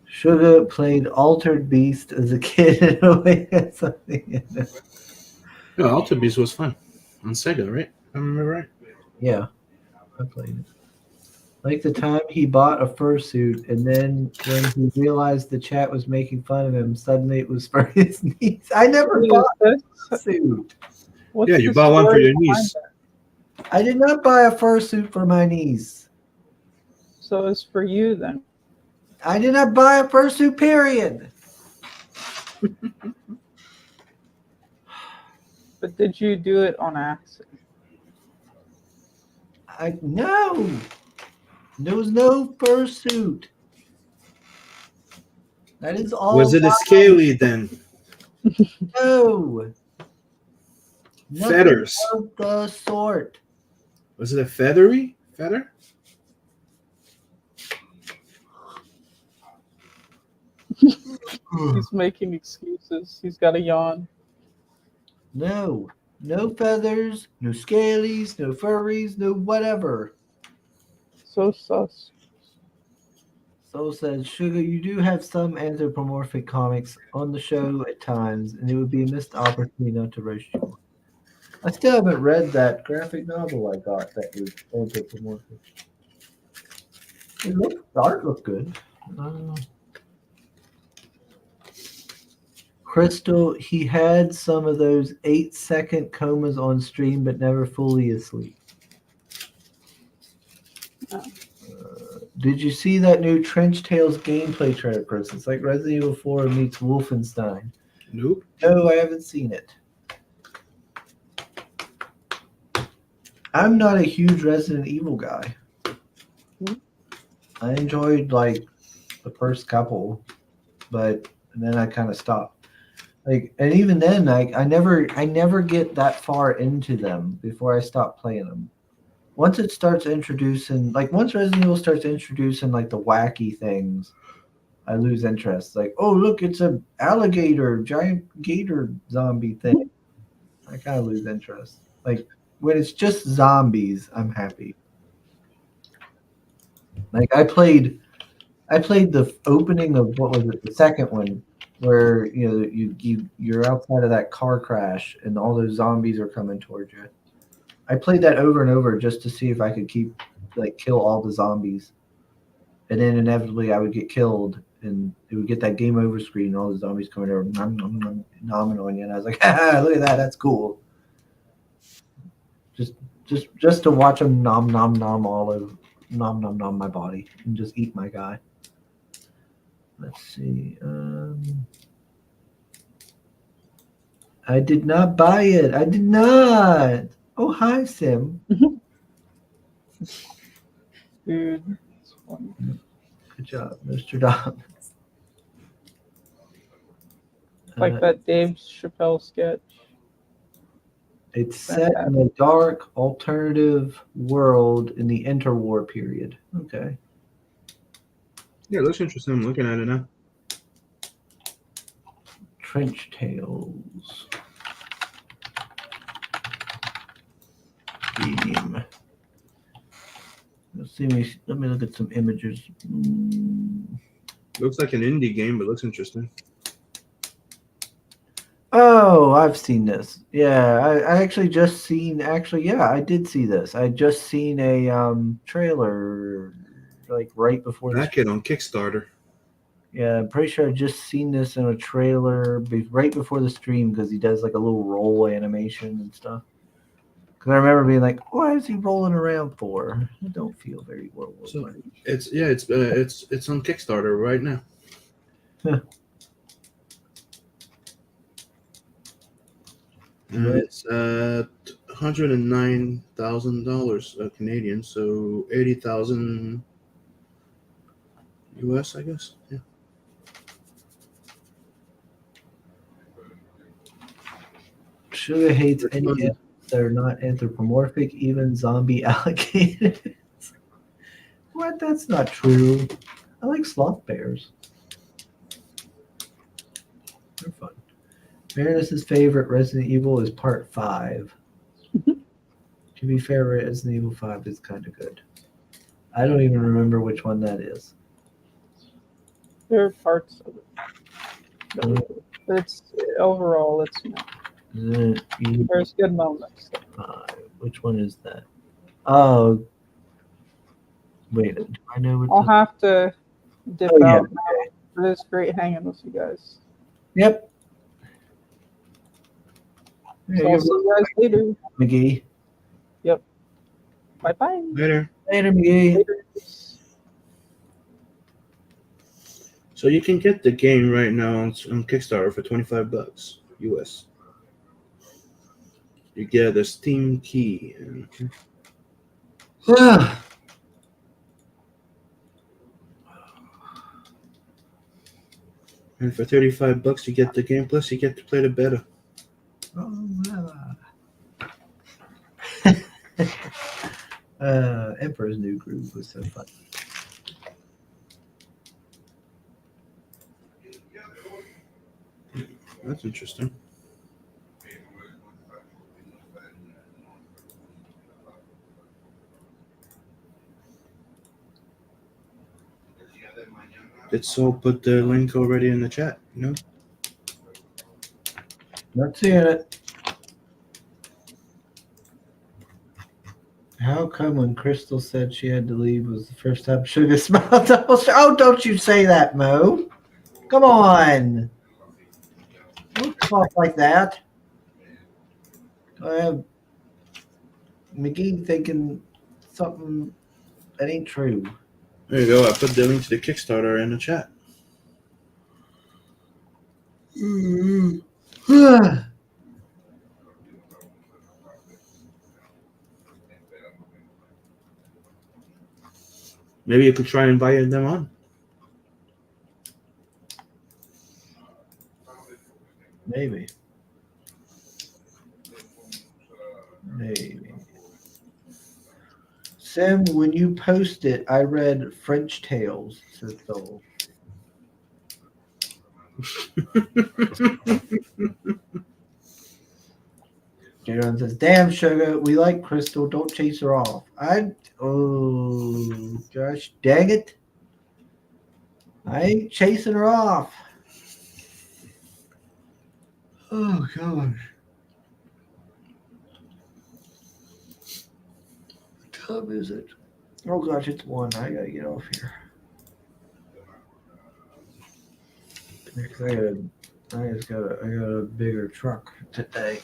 Sugar played Altered Beast as a kid in a way that's something in it. No, Altered Beast was fun. On Sega, right? If I remember right. Yeah, I played it. Like the time he bought a fursuit, and then when he realized the chat was making fun of him, suddenly it was for his niece. I never bought a suit. Yeah, you bought one for your niece. I did not buy a fursuit for my niece. So it's for you then. I did not buy a fursuit, period. But did you do it on accident? No. There was no fursuit. That is all. Was it a scaly then? No. Feathers. Of the sort. Was it a feathery feather? He's making excuses. He's got a yawn. No. No feathers, no scalies, no furries, no whatever. So sus. Soul says, Sugar, you do have some anthropomorphic comics on the show at times, and it would be a missed opportunity not to roast you. I still haven't read that graphic novel I got that was anthropomorphic. The art looked good. Crystal, he had some of those 8-second comas on stream, but never fully asleep. Did you see that new Trench Tales gameplay trailer, Chris? It's like Resident Evil 4 meets Wolfenstein. Nope. No, I haven't seen it. I'm not a huge Resident Evil guy. I enjoyed like the first couple, but then I kind of stopped. Like, and even then, I never get that far into them before I stop playing them. Once it starts introducing, like once Resident Evil starts introducing like the wacky things, I lose interest. Like, oh look, it's a alligator, giant gator zombie thing. I kind of lose interest. Like when it's just zombies, I'm happy. Like I played the opening of what was it, the second one, where you're outside of that car crash and all those zombies are coming towards you. I played that over and over just to see if I could kill all the zombies, and then inevitably I would get killed, and it would get that game over screen, and all the zombies coming over, nomming on you, and I was like, ha, look at that, that's cool. Just to watch them nom all over, nom my body, and just eat my guy. Let's see. I did not buy it. I did not. Oh, hi, Sim. Dude, it's funny. Good job, Mr. Dom. Like that Dave Chappelle sketch. It's set in a dark, alternative world in the interwar period. Okay. Yeah, it looks interesting. I'm looking at it now. Trench Tales. Game. Let me look at some images. Looks like an indie game, but looks interesting. Oh, I've seen this. Yeah, I actually just seen. Actually, yeah, I did see this. I just seen a trailer, like right before. Back it on Kickstarter. Yeah, I'm pretty sure I just seen this in a trailer right before the stream because he does like a little roll animation and stuff. Because I remember being like, "Why is he rolling around for?" I don't feel very well. So it's on Kickstarter right now. Huh. It's $109,000 Canadian, so 80,000 US, I guess. Yeah. Sugar hates any animals that are not anthropomorphic, even zombie alligators. What? That's not true. I like sloth bears. They're fun. Marinus's favorite Resident Evil is Part 5. To be fair, Resident Evil 5 is kind of good. I don't even remember which one that is. There are parts of it. But it's overall, it's not. There's good moments. Which one is that? Oh, wait. Do I know what? I'll have to dip out now. Okay. It is great hanging with you guys. Yep. So I'll see you guys later. McGee. Yep. Bye-bye. Later, McGee. Later. So you can get the game right now on Kickstarter for $25 US. You get a Steam key. Yeah. And for $35 you get the game, plus you get to play the beta. Emperor's New Groove was so fun. That's interesting. Did Soul put the link already in the chat? No? Not seeing it. How come when Crystal said she had to leave was the first time Sugar smiled? Oh, don't you say that, Mo. Come on. Don't talk like that. I have McGee thinking something that ain't true. There you go. I put the link to the Kickstarter in the chat. Maybe you could try inviting them on. Maybe. Maybe. Sim, when you post it, I read French Tales, says Soul. Jaron says, damn, Sugar, we like Crystal. Don't chase her off. Oh, gosh, dang it. I ain't chasing her off. Oh, gosh. What time is it? Oh, gosh, it's 1. I got to get off here. I got a bigger truck today.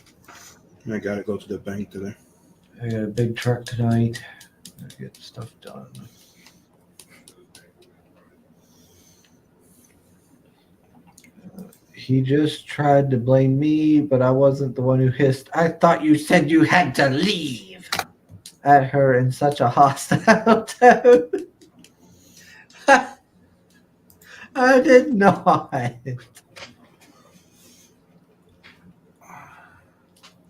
I gotta go to the bank today. I got a big truck tonight. Gotta get stuff done. He just tried to blame me, but I wasn't the one who hissed. I thought you said you had to leave at her in such a hostile tone. I did not.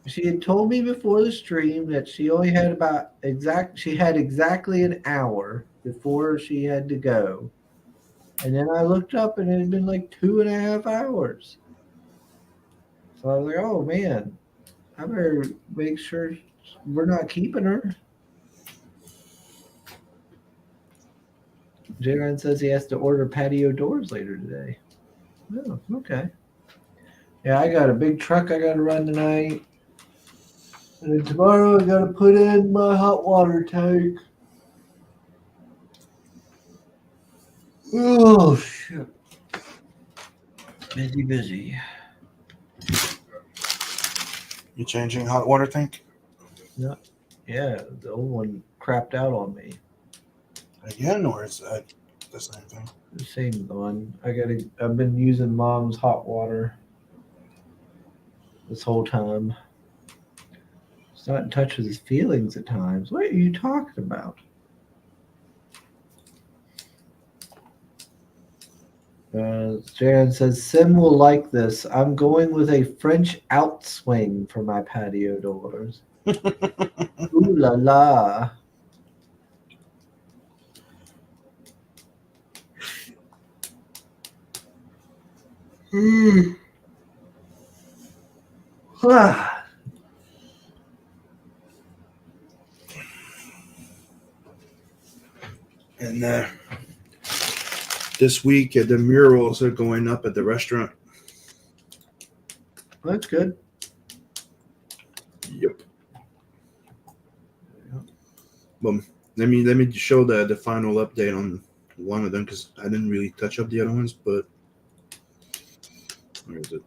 She had told me before the stream that she only had exactly an hour before she had to go. And then I looked up and it had been like 2.5 hours. So I was like, oh man, I better make sure we're not keeping her. Jaron says he has to order patio doors later today. Oh, okay. Yeah, I got a big truck I got to run tonight. And then tomorrow I got to put in my hot water tank. Oh, shit. Busy. You changing hot water tank? Yeah, the old one crapped out on me. Again, or is that the same thing? The same one. I've been using Mom's hot water this whole time. It's not in touch with his feelings at times. What are you talking about? Jaron says, Sim will like this. I'm going with a French outswing for my patio doors. Ooh la la. And this week, the murals are going up at the restaurant. That's good. Yep. Well, let me show the final update on one of them because I didn't really touch up the other ones, but where is it?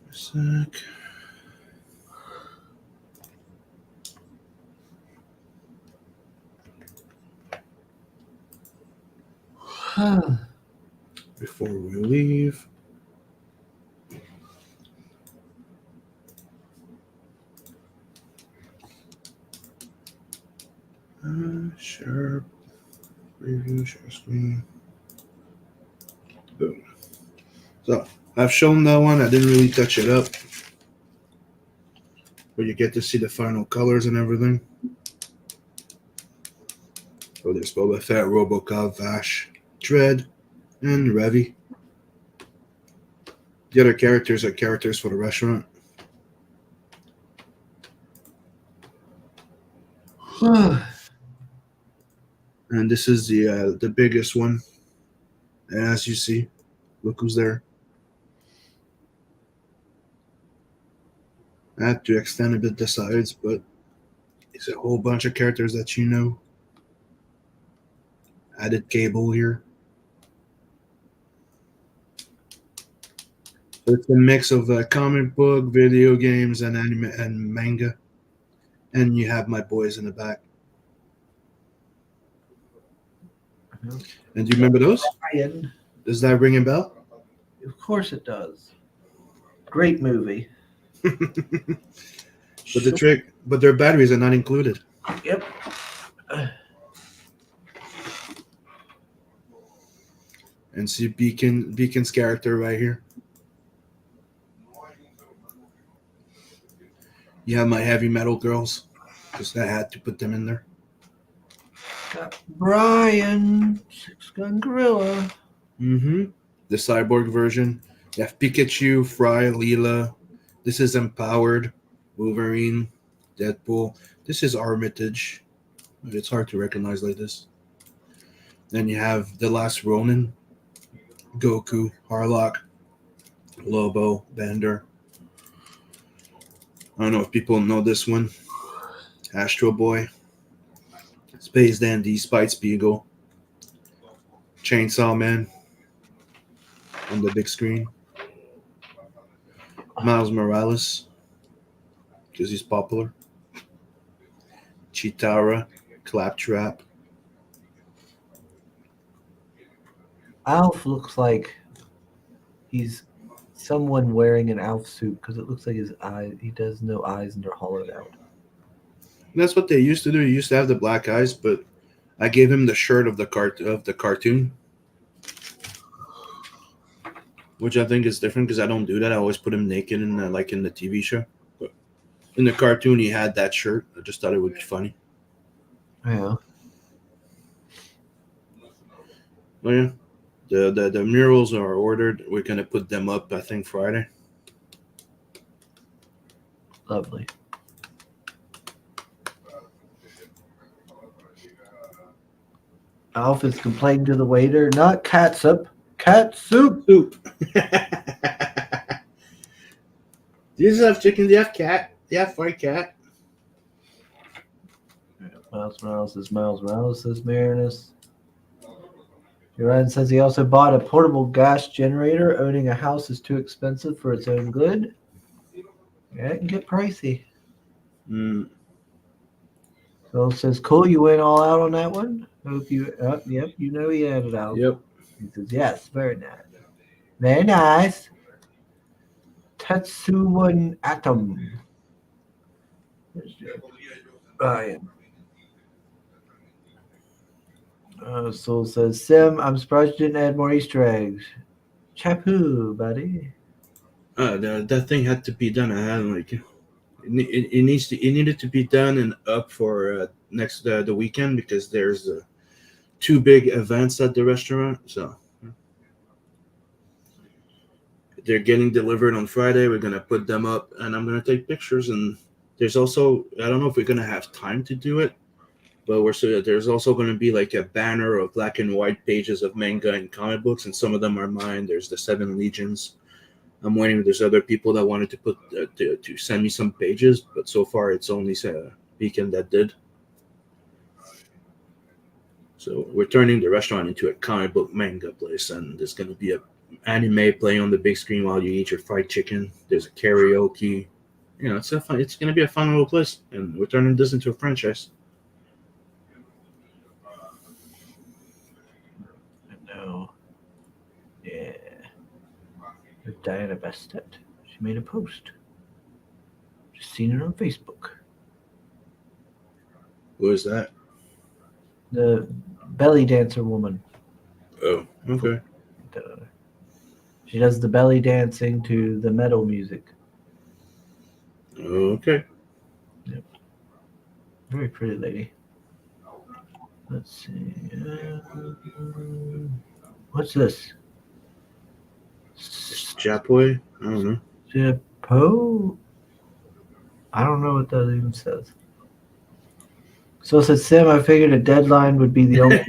A sec. Before we leave. Share preview, share screen. Boom. So I've shown that one. I didn't really touch it up, but you get to see the final colors and everything. So there's Boba Fett, Robocop, Vash, Dread, And Revy. The other characters are characters for the restaurant. And this is the biggest one. And as you see, look who's there. I had to extend a bit the sides, but it's a whole bunch of characters that you know. Added cable here. So it's a mix of comic book, video games, and anime and manga. And you have my boys in the back. And do you remember those? Brian. Does that ring a bell? Of course it does. Great movie. But their batteries are not included. Yep. And see Beacon's character right here. You have my heavy metal girls, because I had to put them in there. Got Brian, Six Gun Gorilla. Mm-hmm. The cyborg version. You have Pikachu, Fry, Leela. This is Empowered, Wolverine, Deadpool. This is Armitage. It's hard to recognize like this. Then you have The Last Ronin, Goku, Harlock, Lobo, Bender. I don't know if people know this one. Astro Boy, Space Dandy, Spite Spiegel, Chainsaw Man on the big screen. Miles Morales, because he's popular. Chitara, Claptrap. Alf looks like he's someone wearing an Alf suit because it looks like his eye. He does no eyes and they're hollowed out. And that's what they used to do. He used to have the black eyes, but I gave him the shirt of the cartoon, which I think is different because I don't do that. I always put him naked in the TV show. But in the cartoon, he had that shirt. I just thought it would be funny. Yeah. Oh yeah, the murals are ordered. We're gonna put them up, I think, Friday. Lovely. Alf is complaining to the waiter, not catsup, cat soup. Soup. Do you just have chicken? Do you have cat? Do you have fried cat? Miles Morales says Marinus. Uriah says he also bought a portable gas generator. Owning a house is too expensive for its own good. Yeah, it can get pricey. Mm. Phil says, cool, you went all out on that one? Hope you, yep, you know he had it out. Yep. He says, yes, very nice. Very nice. Tetsuwan Atom. Ryan. Soul says, Sim, I'm surprised you didn't add more Easter eggs. Chapu, buddy. That thing had to be done. I had it needed to be done and up for next the weekend because there's two big events at the restaurant. So they're getting delivered on Friday. We're gonna put them up, and I'm gonna take pictures. And there's also I don't know if we're gonna have time to do it, but there's also going to be like a banner of black and white pages of manga and comic books, and some of them are mine. There's the Seven Legions. I'm waiting. There's other people that wanted to put to send me some pages, but so far it's only Beacon that did. So we're turning the restaurant into a comic book manga place, and there's going to be a anime playing on the big screen while you eat your fried chicken. There's a karaoke. You know, it's going to be a fun little place, and we're turning this into a franchise. No. Yeah. With Diana Bastet. She made a post. Just seen it on Facebook. What is that? The belly dancer woman. Oh, okay. She does the belly dancing to the metal music. Okay. Yep. Very pretty lady. Let's see. What's this? Japway? I don't know. Japo? I don't know what that even says. So it said, Sim, I figured a deadline would be the only.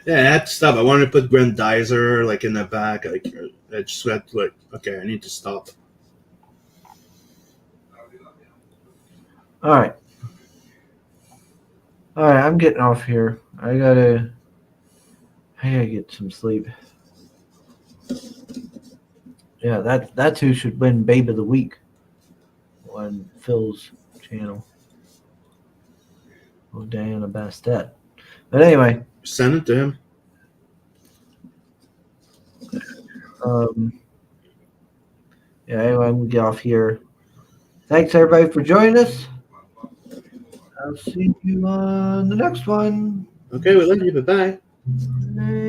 Yeah, I had to stop. I wanted to put Grandizer like in the back. Like, I just had to, like, okay, I need to stop. All right. All right, I'm getting off here. I gotta get some sleep. Yeah, that's who should win Babe of the Week on Phil's channel. Oh, Diana Bastet. But anyway, Send it to him. Yeah, anyway, I'm gonna get off here. Thanks everybody for joining us. I'll see you on the next one. Okay, we love you. Bye bye. Bye.